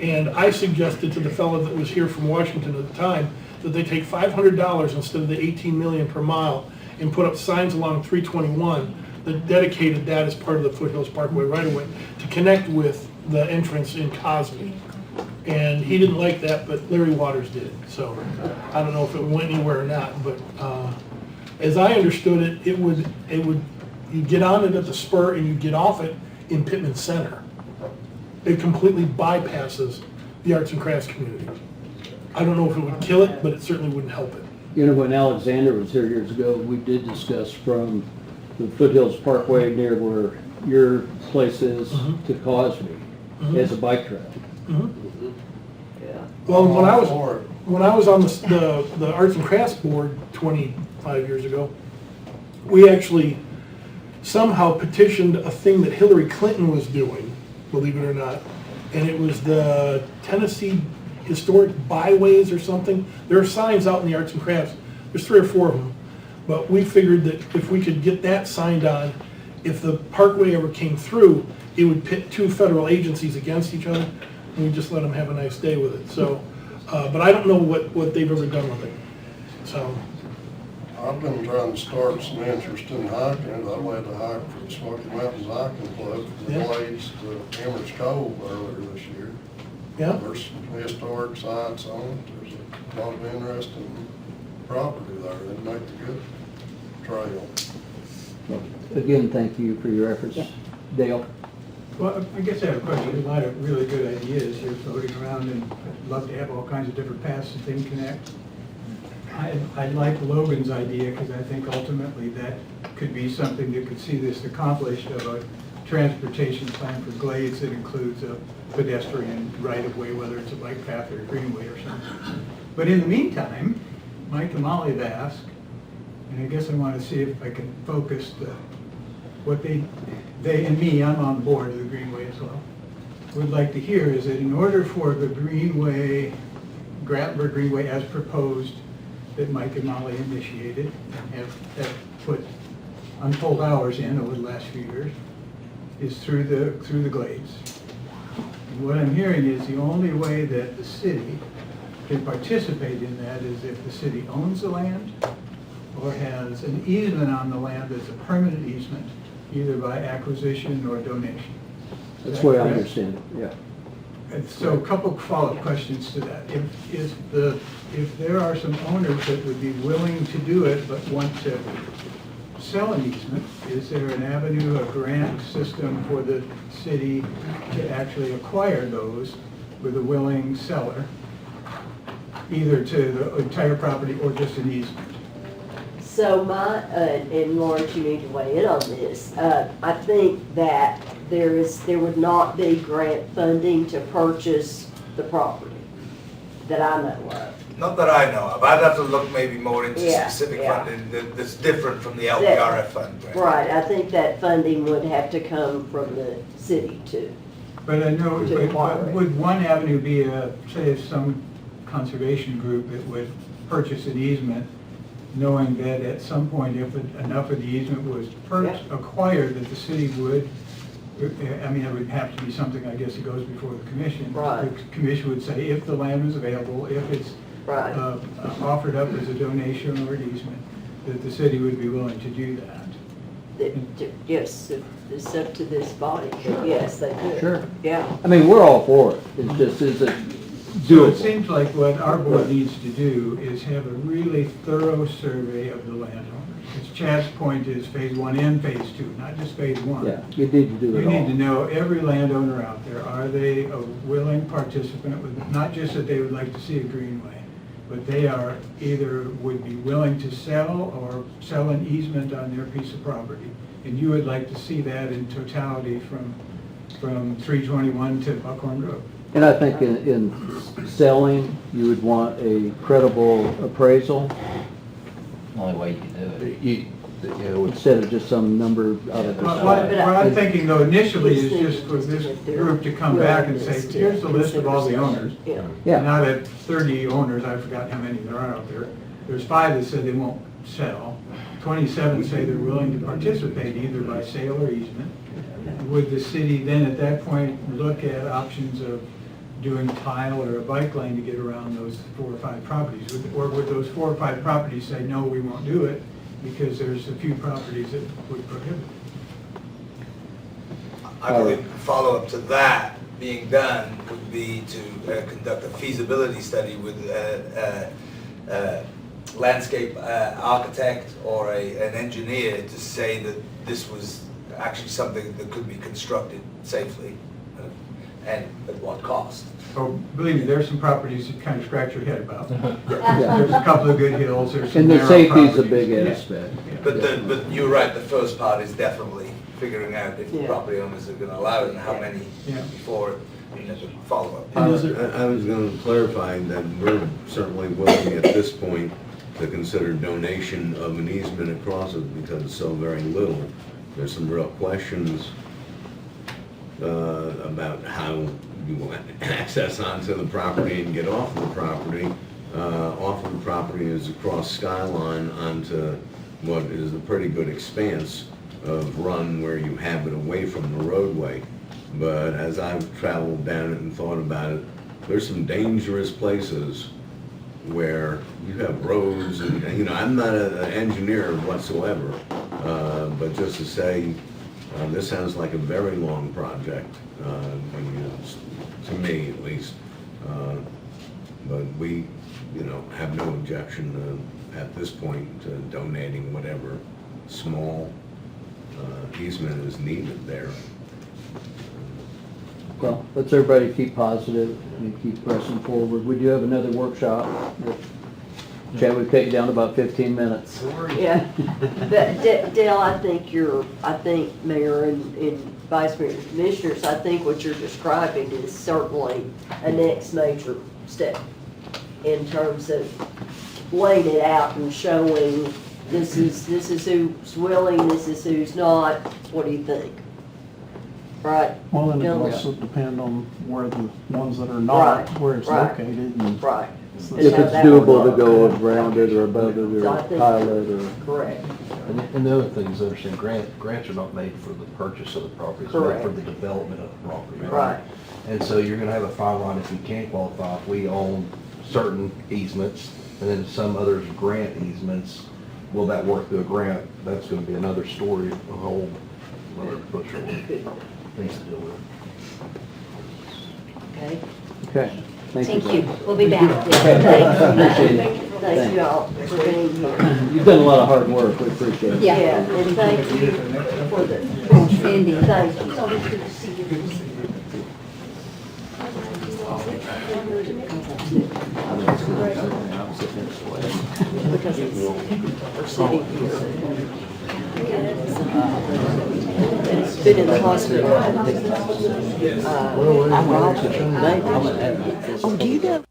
And I suggested to the fellow that was here from Washington at the time, that they take $500 instead of the 18 million per mile, and put up signs along 321 that dedicated that as part of the Foothills Parkway right-of-way to connect with the entrance in Cosby. And he didn't like that, but Larry Waters did. So I don't know if it went anywhere or not, but as I understood it, it would, you get on it at the spur and you get off it in Pittman Center. It completely bypasses the arts and crafts community. I don't know if it would kill it, but it certainly wouldn't help it. You know, when Alexander was here years ago, we did discuss from the Foothills Parkway near where your place is to Cosby as a bike trail. Yeah. Well, when I was, For it. when I was on the Arts and Crafts Board 25 years ago, we actually somehow petitioned a thing that Hillary Clinton was doing, believe it or not, and it was the Tennessee Historic Byways or something. There are signs out in the Arts and Crafts, there's 3 or 4 of them, but we figured that if we could get that signed on, if the parkway ever came through, it would pit 2 federal agencies against each other, and we just let them have a nice day with it. So, but I don't know what they've ever done with it. So, I've been trying to start some interest in hiking. I led a hike for the Smoky Mountains Hiking Club from the Yeah. Glades to Emmerich Cove earlier this year. yeah, There's some historic sites on it. There's a lot of interesting property there. It'd make a good trail. Again, thank you for your efforts. Dale? Well, I guess I have a question. There's a lot of really good ideas here floating around, and I'd love to have all kinds of different paths that things connect. I like Logan's idea, because I think ultimately that could be something that could see this accomplished, of a transportation plan for Glades that includes a pedestrian right-of-way, whether it's a bike path or a greenway or something. But in the meantime, Mike and Molly have asked, and I guess I want to see if I can focus what they and me, I'm on board of the Greenway as well, would like to hear is that in order for the Greenway, Grattenburg Greenway as proposed, that Mike and Molly initiated and have put untold hours in over the last few years, is through the Glades. And what I'm hearing is the only way that the city can participate in that is if the city owns the land or has an easement on the land that's a permanent easement, either by acquisition or donation. That's the way I Correct? understand it, yeah. And so a couple follow-up questions to that. If there are some owners that would be willing to do it but want to sell an easement, is there an avenue, a grant system for the city to actually acquire those with a willing seller, either to the entire property or just an easement? So and Lawrence, you need to weigh in on this. I think that there would not be grant funding to purchase the property that I know of. Not that I know of. I'd have to look maybe more into Yeah, specific yeah. funding that's different from the LPRF fund. Right, I think that funding would have to come from the city too. But I know, To acquire but it. would one avenue be, say, some conservation group that would purchase an easement, knowing that at some point, if enough of the easement was acquired, that the city would, I mean, it would have to be something, I guess, that goes before the commission. Right. The commission would say, if the land was available, if it's Right. offered up as a donation or an easement, that the city would be willing to do that. Yes, it's up to this body, but yes, they could. Sure. Yeah. I mean, we're all for it. It's just, is it So it doable? seems like what our board needs to do is have a really thorough survey of the landowners. Because Chad's point is phase one and phase two, not just phase one. Yeah, you need to do You it need to all. know every landowner out there, are they a willing participant with, not just that they would like to see a greenway, but they are either would be willing to sell or sell an easement on their piece of property. And you would like to see that in totality from 321 to Buckhorn Road. And I think in selling, you would want a credible appraisal Only way you can do it. You, instead of just some number out of the What what sky. I'm thinking though initially is just for this group to come back and say, here's the list of all the owners. Yeah. Yeah, Now that 30 owners, I've forgotten how many there are out there, there's 5 that said they won't sell. 27 say they're willing to participate either by sale or easement. Would the city then at that point look at options of doing tile or a bike lane to get around those 4 or 5 properties? Or would those 4 or 5 properties say, no, we won't do it because there's a few properties that would prohibit it? I believe follow-up to that being done would be to conduct a feasibility study with a landscape architect or an engineer to say that this was actually something that could be constructed safely and at what cost. Oh, believe me, there's some properties that kind of scratch your head about. yeah. There's a couple of good hills, there's some And the narrow safety's a properties. big Yeah. aspect. But you're right, the first part is definitely figuring out if the Yeah. property owners are gonna allow it and how many Yeah. before, the follow-up. I was going to clarify that we're certainly willing at this point to consider donation of an easement across it because it's so very little. There's some real questions about how you will access onto the property and get off of the property. Off of the property is across Skyline onto what is a pretty good expanse of run where you have it away from the roadway. But as I've traveled down it and thought about it, there's some dangerous places where you have roads and, I'm not an engineer whatsoever, but just to say, this sounds like a very long project, to me at least. But we, have no objection at this point to donating whatever small easement is needed there. Well, let's everybody keep positive and keep pressing forward. We do have another workshop. Chad, we've taken down about 15 minutes. Yeah, but Dale, I think Mayor and Vice Mayor and Commissioners, I think what you're describing is certainly a next major step in terms of laying it out and showing this is who's willing, this is who's not. What do you think? Right? Well, and it Bill? also depend on where the ones that are not, Right, where it's right. located. And Right. If it's doable to go around it or above it So or I think- tile it or. Correct. And the other thing is understand, grants are not made for the purchase of the property, it's made Correct. for the development of the property. Right. And so you're gonna have a fine line if you can't qualify, if we own certain easements, and then some others grant easements, will that work through a grant? That's gonna be another story, a whole other butcher things to deal with. Okay. Okay, thank you. Thank you. We'll be back. Thank you. Thank you all for being here. You've done a lot of hard work, we appreciate it. Yeah. And thank you for the, Cindy. thank you. It's always good to see you. Because we're sitting here. It's been in the hospital. Oh, do you know?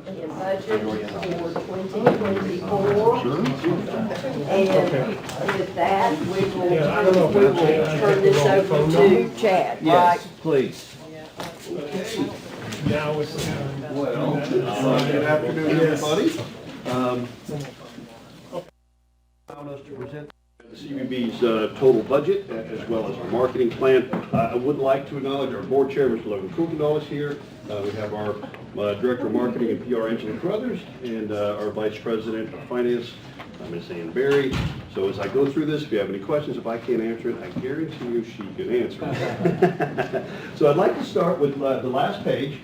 and budget for 2024. And with that, we will Yeah, I don't know if we I'm saying will I turn hit the this wrong over phone to number. Chad, right? Yes, please. Now it's. Well, good afternoon, everybody. Allowed us to present the CVB's total budget as well as our marketing plan. I would like to acknowledge our board chair, Mr. Logan Kuykendall is here. We have our director of marketing and PR, Angela Carruthers, and our vice president of finance, Ms. Ann Berry. So as I go through this, if you have any questions, if I can't answer it, I guarantee you she can answer it. So I'd like to start with the last page.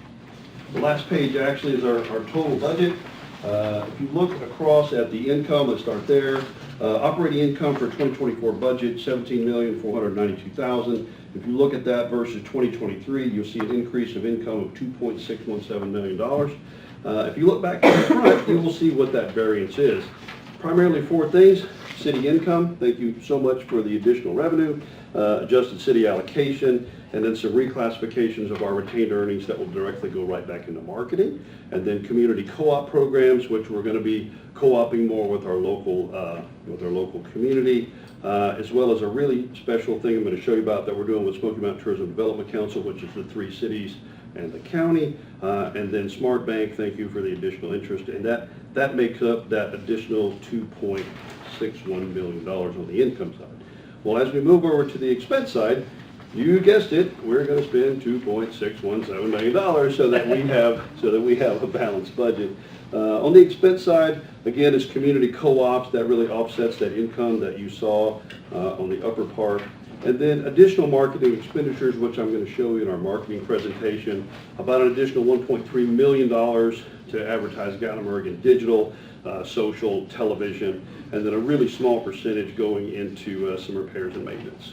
The last page actually is our total budget. If you look across at the income, let's start there. Operating income for 2024 budget, $17,492,000. If you look at that versus 2023, you'll see an increase of income of $2.617 million. If you look back to the front, you will see what that variance is. Primarily four things: city income, thank you so much for the additional revenue, adjusted city allocation, and then some reclassifications of our retained earnings that will directly go right back into marketing, and then community co-op programs, which we're going to be co-oping more with our local community, as well as a really special thing I'm going to show you about that we're doing with Smoky Mountain Tourism Development Council, which is the 3 cities and the county, and then Smart Bank, thank you for the additional interest, and that makes up that additional $2.61 million on the income side. Well, as we move over to the expense side, you guessed it, we're going to spend $2.617 million so that we have a balanced budget. On the expense side, again, it's community co-ops that really offsets that income that you saw on the upper part. And then additional marketing expenditures, which I'm going to show you in our marketing presentation, about an additional $1.3 million to advertise Gatlinburg in digital, social, television, and then a really small percentage going into some repairs and maintenance.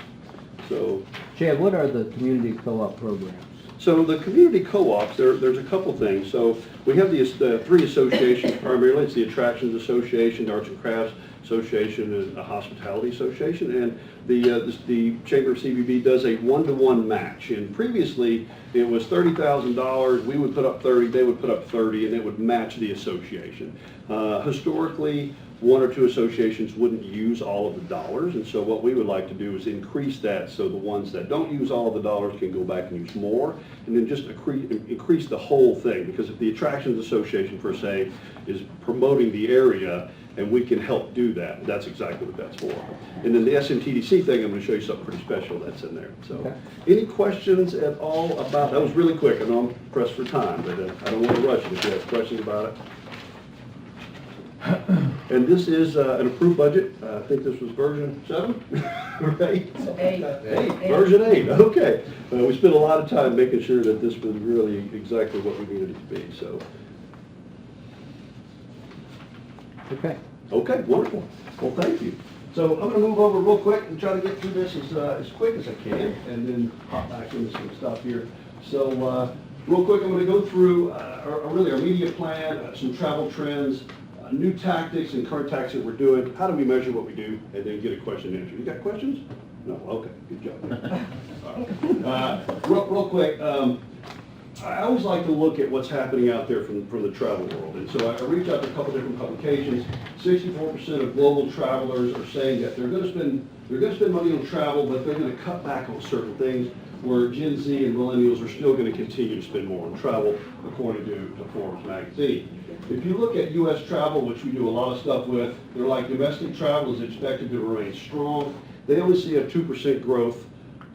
So, Chad, what are the community co-op programs? so the community co-ops, there's a couple things. So we have the 3 associations primarily. It's the Attractions Association, the Arts and Crafts Association, and the Hospitality Association. And the Chamber of CVB does a 1-to-1 match. And previously, it was $30,000. We would put up 30, they would put up 30, and it would match the association. Historically, 1 or 2 associations wouldn't use all of the dollars, and so what we would like to do is increase that so the ones that don't use all of the dollars can go back and use more, and then just increase the whole thing, because if the Attractions Association per se is promoting the area and we can help do that, that's exactly what that's for. And then the SMTDC thing, I'm going to show you something pretty special that's in there. So, Okay. Any questions at all about, that was really quick, I know I'm pressed for time, but I don't want to rush it if you have questions about it. And this is an approved budget. I think this was version 7, right? 8, version 8, okay. We spent a lot of time making sure that this was really exactly what we needed it to be, so. Okay. Okay, wonderful. Well, thank you. So I'm going to move over real quick and try to get through this as quick as I can, and then hop back into some stuff here. So real quick, I'm going to go through our media plan, some travel trends, new tactics and current tactics that we're doing, how do we measure what we do, and then get a question answered. You got questions? No? Okay, good job. Real quick, I always like to look at what's happening out there from the travel world. And so I reached out to a couple different publications. 64% of global travelers are saying that they're going to spend money on travel, but they're going to cut back on certain things, where Gen Z and millennials are still going to continue to spend more on travel, according to Forbes magazine. If you look at U.S. travel, which we do a lot of stuff with, they're like domestic travel is expected to remain strong. They only see a 2% growth,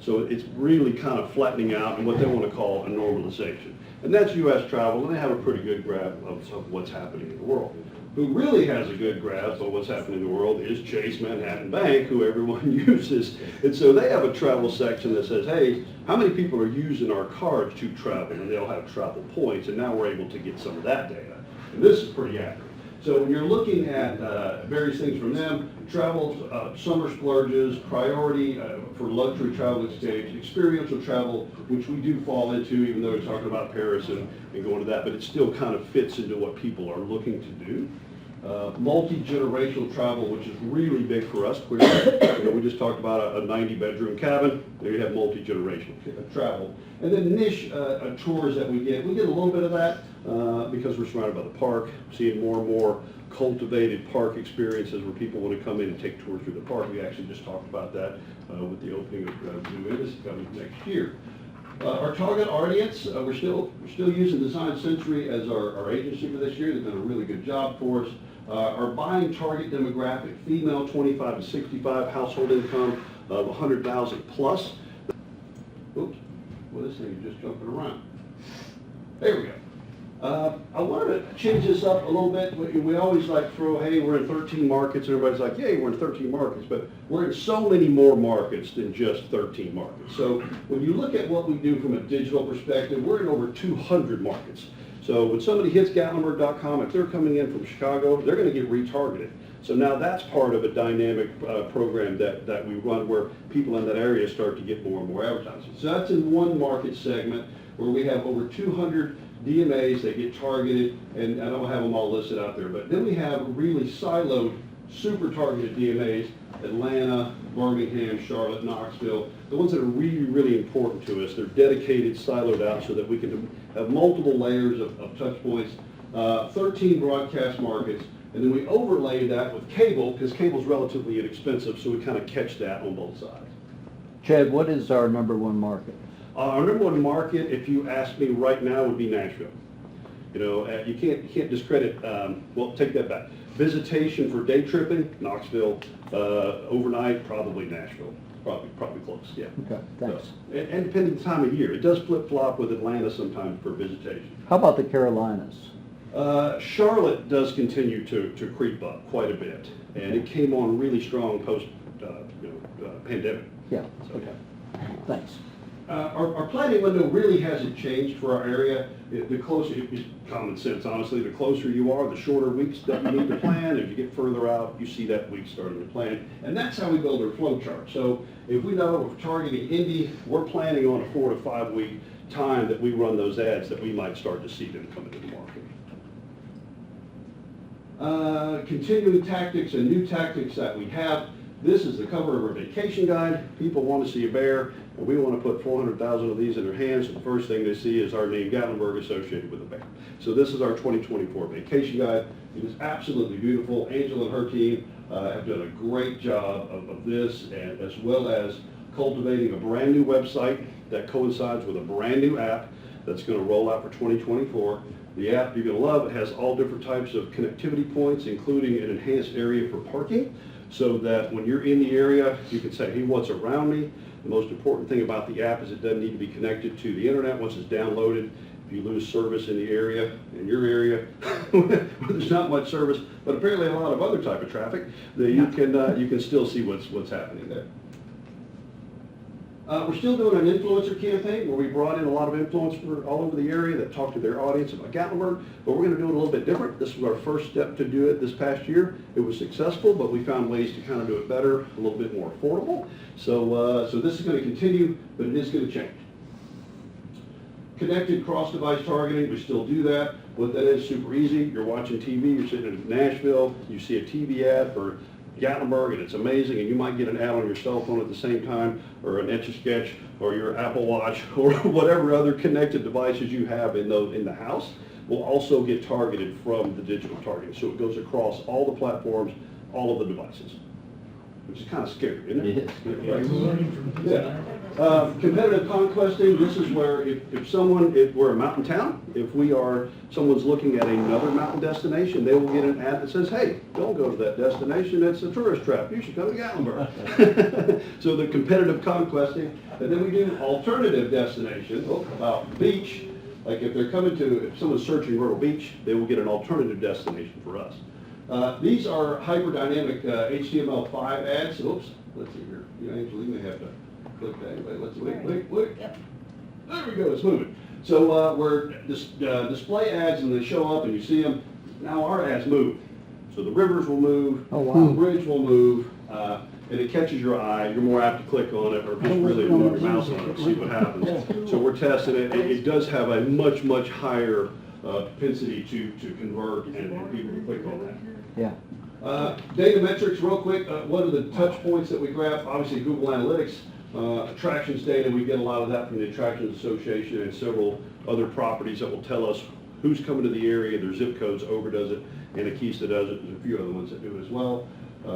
so it's really kind of flattening out in what they want to call a normalization. And that's U.S. travel, and they have a pretty good grasp of what's happening in the world. Who really has a good grasp of what's happening in the world is Chase Manhattan Bank, who everyone uses. And so they have a travel section that says, hey, how many people are using our cards to travel? And they'll have travel points, and now we're able to get some of that data. And this is pretty accurate. So when you're looking at various things from them, travel, summer splurges, priority for luxury travel exchange, experiential travel, which we do fall into, even though we're talking about Paris and going to that, but it still kind of fits into what people are looking to do. Multi-generational travel, which is really big for us. We just talked about a 90-bedroom cabin. There you have multi-generational travel. And then niche tours that we get a little bit of that because we're surrounded by the park, seeing more and more cultivated park experiences where people want to come in and take tours through the park. We actually just talked about that with the opening of New Indus coming next year. Our target audience, we're still using Design Century as our agency for this year. They've done a really good job for us. Our buying target demographic, female 25 to 65, household income of 100,000 plus. Oops, well, this thing is just jumping around. There we go. I wanted to change this up a little bit. We always like throw, hey, we're in 13 markets, and everybody's like, yay, we're in 13 markets, but we're in so many more markets than just 13 markets. So when you look at what we do from a digital perspective, we're in over 200 markets. So when somebody hits Gatlinburg.com, if they're coming in from Chicago, they're going to get retargeted. So now that's part of a dynamic program that we run where people in that area start to get more and more advertising. So that's in one market segment where we have over 200 DMAs that get targeted, and I don't have them all listed out there, but then we have really siloed, super targeted DMAs, Atlanta, Birmingham, Charlotte, Knoxville, the ones that are really, really important to us. They're dedicated, siloed out so that we can have multiple layers of touch points, 13 broadcast markets, and then we overlay that with cable, because cable's relatively inexpensive, so we kind of catch that on both sides. Chad, what is our number one market? Our number one market, if you ask me right now, would be Nashville. You know, you can't discredit, well, take that back. Visitation for day tripping, Knoxville. Overnight, probably Nashville. Probably close, yeah. Okay, thanks. So, and depending on the time of year. It does flip-flop with Atlanta sometimes for visitation. How about the Carolinas? Charlotte does continue to creep up quite a bit, and it came on really strong post pandemic. Yeah, okay, thanks. Our planning window really hasn't changed for our area. The closer, it's common sense, honestly, the closer you are, the shorter weeks that you need to plan. As you get further out, you see that week starting to plan. And that's how we build our flow chart. So if we know we're targeting Indy, we're planning on a 4 to 5 week time that we run those ads that we might start to see them come into the market. Continuing tactics and new tactics that we have. This is the cover of our vacation guide. People want to see a bear, and we want to put 400,000 of these in their hands. So the first thing they see is our name, Gatlinburg, associated with a bear. So this is our 2024 vacation guide. It is absolutely beautiful. Angela and her team have done a great job of this, and as well as cultivating a brand new website that coincides with a brand new app that's going to roll out for 2024. The app you're going to love. It has all different types of connectivity points, including an enhanced area for parking, so that when you're in the area, you can say, hey, what's around me? The most important thing about the app is it doesn't need to be connected to the internet once it's downloaded. If you lose service in the area, in your area, there's not much service, but apparently a lot of other type of traffic, that you can still see what's happening there. We're still doing an influencer campaign where we brought in a lot of influencers all over the area that talked to their audience about Gatlinburg, but we're going to do it a little bit different. This was our first step to do it this past year. It was successful, but we found ways to kind of do it better, a little bit more affordable. So this is going to continue, but it is going to change. Connected cross-device targeting, we still do that. What that is, super easy. You're watching TV, you're sitting in Nashville, you see a TV ad for Gatlinburg, and it's amazing, and you might get an ad on your cell phone at the same time, or an Etch-a-Sketch, or your Apple Watch, or whatever other connected devices you have in the house will also get targeted from the digital targeting. So it goes across all the platforms, all of the devices, which is kind of scary, isn't it? It is. Yeah. Competitive conquesting, this is where if we're a mountain town, if someone's looking at another mountain destination, they will get an ad that says, hey, don't go to that destination, it's a tourist trap, you should come to Gatlinburg. So the competitive conquesting, and then we do alternative destination, about beach, like if someone's searching Myrtle Beach, they will get an alternative destination for us. These are hyper-dynamic HTML5 ads. Oops, let's see here. Angela, you may have to click that. Anyway, let's wait. Yep. There we go, it's moving. So we're display ads and they show up and you see them. Now our ads move. So the rivers will move, the bridge will move, and it catches your eye. You're more apt to click on it or just really move your mouse on it and see what happens. So we're testing it. It does have a much, much higher propensity to convert and people to click on that. Yeah. Data metrics, real quick, what are the touch points that we grab? Obviously, Google Analytics, attractions data, we get a lot of that from the Attractions Association and several other properties that will tell us who's coming to the area, their zip codes, Over does it, and Akista does it, there's a few other ones that do it as well.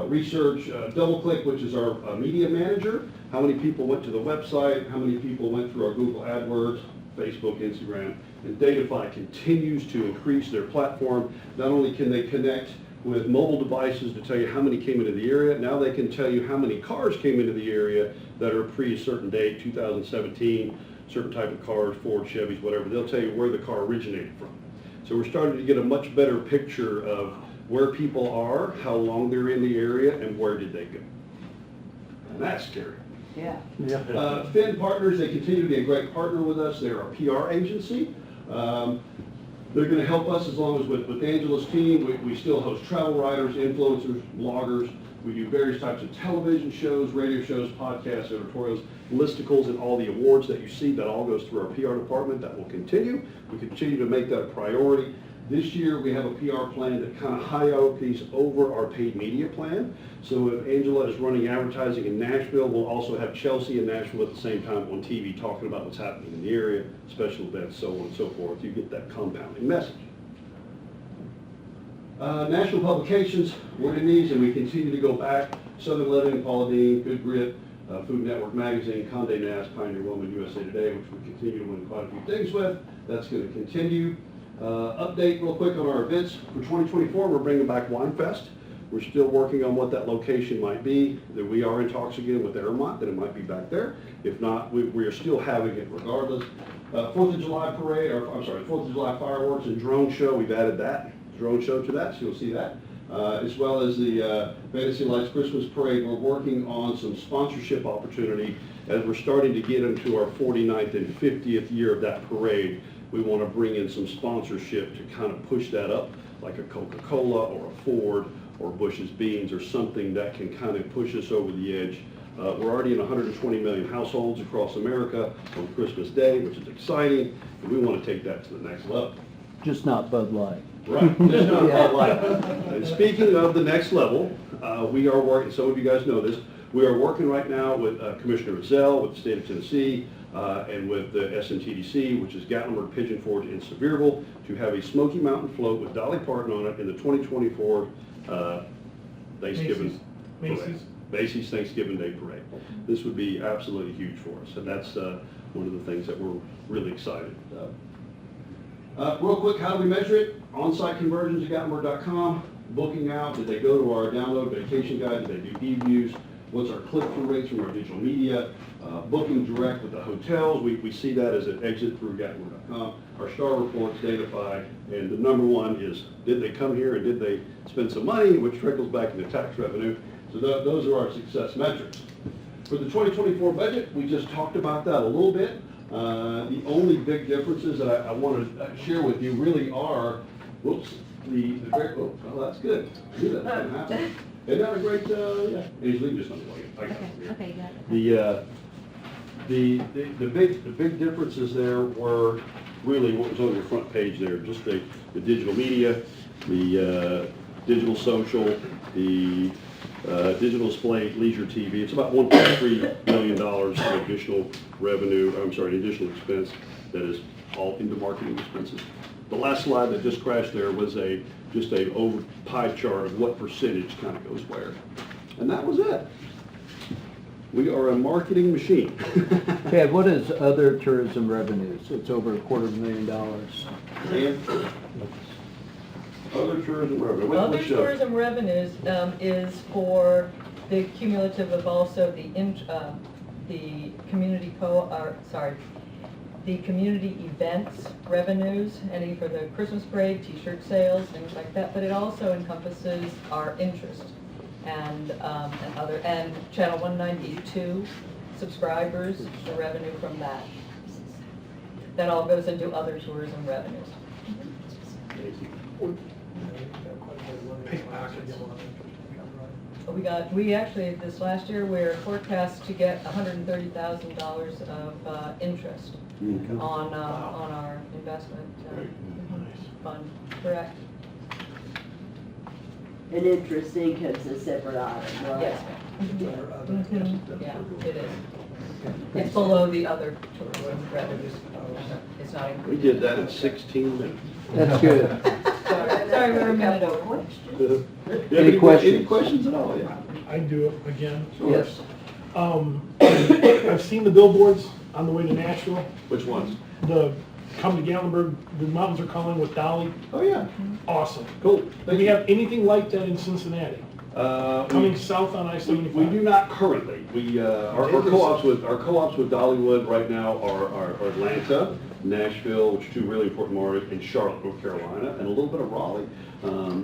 Research, DoubleClick, which is our media manager, how many people went to the website, how many people went through our Google AdWords, Facebook, Instagram, and Datafy continues to increase their platform. Not only can they connect with mobile devices to tell you how many came into the area, now they can tell you how many cars came into the area that are pre a certain date, 2017, certain type of cars, Ford, Chevys, whatever. They'll tell you where the car originated from. So we're starting to get a much better picture of where people are, how long they're in the area, and where did they go. And that's scary. Yeah. Finn Partners, they continue to be a great partner with us. They're our PR agency. They're going to help us as long as with Angela's team. We still host travel writers, influencers, bloggers. We do various types of television shows, radio shows, podcasts, editorials, listicles, and all the awards that you see. That all goes through our PR department. That will continue. We continue to make that a priority. This year, we have a PR plan that kind of hierarchies over our paid media plan. So if Angela is running advertising in Nashville, we'll also have Chelsea in Nashville at the same time on TV talking about what's happening in the area, special events, so on and so forth. You get that compounding message. National publications, we're in these, and we continue to go back. Southern Living, Paula Deen, Good Grit, Food Network Magazine, Condé Nast, Pioneer Woman, USA Today, which we continue to win quite a few things with. That's going to continue. Update real quick on our events. For 2024, we're bringing back Wine Fest. We're still working on what that location might be. That we are in talks again with Airmont that it might be back there. If not, we are still having it regardless. 4th of July parade, or I'm sorry, 4th of July fireworks and drone show. We've added that drone show to that, so you'll see that. As well as the Fantasy Lights Christmas Parade. We're working on some sponsorship opportunity as we're starting to get into our 49th and 50th year of that parade. We want to bring in some sponsorship to kind of push that up, like a Coca-Cola or a Ford or Bush's Beans or something that can kind of push us over the edge. We're already in 120 million households across America on Christmas Day, which is exciting, and we want to take that to the next level. Just not Bud Light. Right, just not Bud Light. And speaking of the next level, we are working, some of you guys know this, we are working right now with Commissioner Zell with the state of Tennessee and with the SNTDC, which is Gatlinburg, Pigeon Forge, and Sevierville, to have a Smoky Mountain float with Dolly Parton on it in the 2024 Thanksgiving Parade. Macy's Thanksgiving Day Parade. This would be absolutely huge for us, and that's one of the things that we're really excited about. Real quick, how do we measure it? On-site conversions at Gatlinburg.com. Booking out, did they go to our download vacation guide? Did they do e-views? What's our click-through rates from our digital media? Booking direct with the hotels, we see that as an exit through Gatlinburg.com. Our star reports, Datafy, and the number one is, did they come here and did they spend some money, which trickles back into tax revenue. So those are our success metrics. For the 2024 budget, we just talked about that a little bit. The only big differences that I want to share with you really are, whoops, oh, that's good. I knew that was going to happen. Isn't that a great, yeah, Angelique just unplugged it. Okay, you got it. The big differences there were really what was on your front page there, just the digital media, the digital social, the digital display, leisure TV. It's about $1.3 million of additional revenue, additional expense that is all into marketing expenses. The last slide that just crashed there was just a over pie chart of what percentage kind of goes where. And that was it. We are a marketing machine. Chad, what is other tourism revenues? It's over $250,000. And other tourism revenue. Other tourism revenues is for the cumulative of also the community the community events revenues, any for the Christmas parade, t-shirt sales, things like that, but it also encompasses our interest and Channel 192 subscribers, the revenue from that. That all goes into other tourism revenues. We actually, this last year, we're forecast to get $130,000 of interest on our investment. fund, correct? And interest income's a separate item, right? Yes, ma'am. Or other. Yeah, it is. It's below the other tourism revenues. It's not We included. did that in 16 minutes. That's good. Sorry, we're a minute over. Any questions? Any questions at all? Yeah. I do it again. Yes. I've seen the billboards on the way to Nashville, Which ones? the come to Gatlinburg, the mountains are calling with Dolly. Oh, yeah. Awesome. Cool. Do we have anything like that in Cincinnati? Coming south on I-75? We do not currently. We, our co-ops with Dollywood right now are Atlanta, Nashville, which are two really important markets, and Charlotte, North Carolina, and a little bit of Raleigh.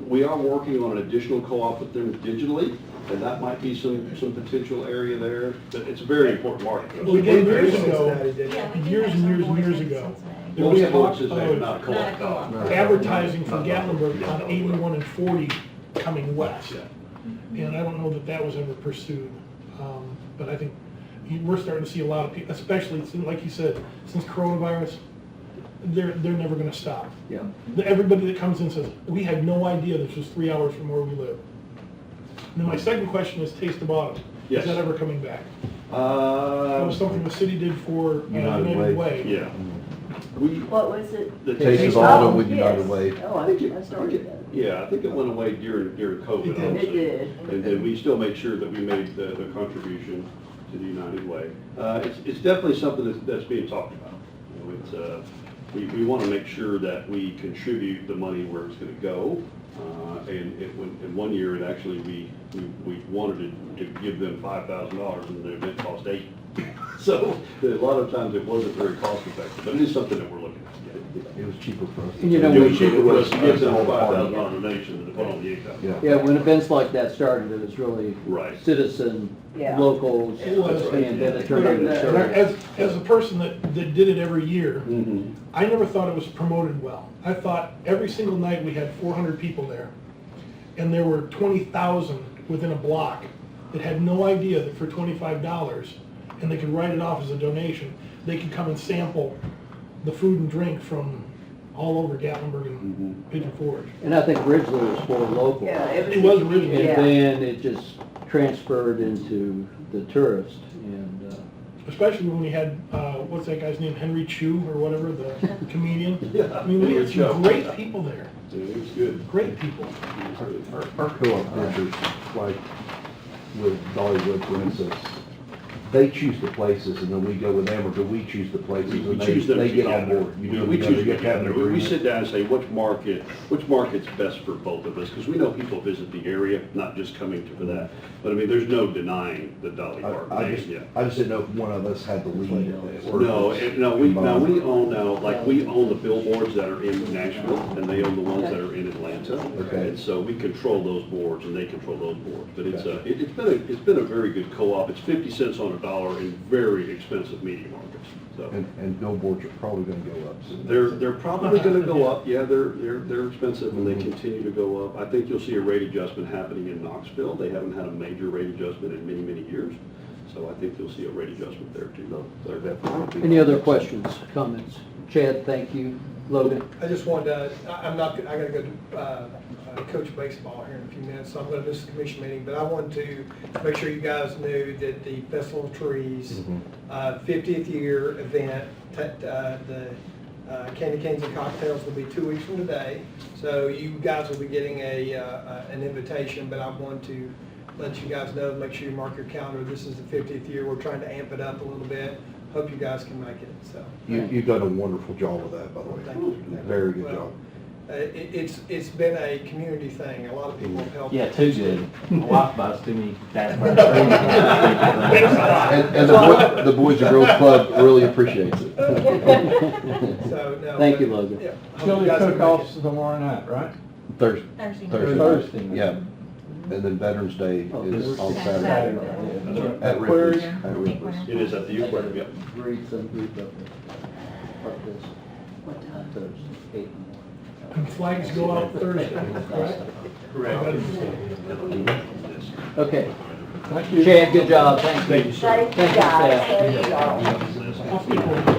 We are working on an additional co-op with them digitally, and that might be some potential area there. But it's a very important market. Well, again, years ago, Cincinnati did. Yeah, we did years have and some years and boards years in ago, Cincinnati. there Well, was we have talk boxes there, of not a Not a co-op. co-op. advertising for Gatlinburg on 81 and 40 coming west. And I don't know that that was ever pursued. But I think we're starting to see a lot of people, especially, like you said, since coronavirus, they're never gonna stop. Yeah. Everybody that comes in says, we had no idea this was 3 hours from where we live. And then my second question is Taste the Bottom. Yes. Is that ever coming back? That was something the city did for United United Way. Way. Yeah. We, What was it? the Taste taste of Oh, Autumn with yes. United Way. Oh, I started that. Yeah, I think it went away during COVID, It did. honestly. It did. And then we still made sure that we made the contribution to the United Way. It's definitely something that's being talked about. You know, we want to make sure that we contribute the money where it's going to go. In 1 year, it actually, we wanted to give them $5,000 and the event cost $8,000. So a lot of times it wasn't very cost effective, but it is something that we're looking at. It was cheaper for us. And you know, It we- was cheaper for us to give them a Party. $5,000 donation than to put on the $8,000. Yeah. Yeah, when events like that started, it was really Right. citizen, Yeah. locals, It was. and then it turned into And I- service. as a person that did it every year, Mhm. I never thought it was promoted well. I thought every single night we had 400 people there, and there were 20,000 within a block that had no idea that for $25, and they could write it off as a donation, they could come and sample the food and drink from all over Gatlinburg and Pigeon Forge. And I think originally it was for local. Yeah, It was originally, And Yeah. then it just transferred into the tourist, and, especially when we had, what's that guy's name, Henry Chu or whatever, the comedian. Yeah. I mean, we had some great people there, Yeah, it was good. great people. It was good. Our co-op members, like with Dollywood, for instance, they choose the places and then we go with them, or do we choose the places We and choose them they get on together. board? You We do we it together, choose you have to have an together. We agreement. sit down and say, which market's best for both of us? Because we know people visit the area, not just coming for that. But I mean, there's no denying the Dolly Park I name, just, yeah. I just didn't know if one of us had the lead. or No, if it's we combined. own now, like, we own the billboards that are in Nashville, and they own the ones that are in Atlanta. Okay. And so we control those boards, and they control those boards. But it's been a very good co-op. It's 50 cents on a dollar in very expensive media markets, so. And billboards are probably gonna go up soon. They're probably gonna go up, yeah, they're expensive and they continue to go up. I think you'll see a rate adjustment happening in Knoxville. They haven't had a major rate adjustment in many, many years. So I think you'll see a rate adjustment there too. They're definitely. any other questions, comments? Chad, thank you. Logan? I just wanted to, I gotta go to coach baseball here in a few minutes, so I'm gonna miss the commission meeting, but I wanted to make sure you guys knew that the Festival of Trees 50th year event, the Candy Canes and Cocktails will be 2 weeks from today. So you guys will be getting an invitation, but I want to let you guys know, make sure you mark your calendar. This is the 50th year. We're trying to amp it up a little bit. Hope you guys can make it, so. You've done a wonderful job with that, by the way. Thank you. Very good Well, job. It's been a community thing. A lot of people have helped. Yeah, too good. My wife buys too many And the Boys and Girls Club really appreciates it. So, no, Thank but, you, Logan. yeah, hope Chili you guys can make cook-offs it. tomorrow night, right? Thursday. Thursday. Thursday. Yeah. And then Veterans Day Oh, is on Saturday. Saturday. At Aquarium. Ripley's. At Ripley's. It is at the aquarium, yeah. Read some group up there. Like this. What time? Thursday, 8 in the morning. And flags go out Thursday, correct? Okay. Chad, good job, thank you. Thank you, guys. Thank you all. I'll speak for you.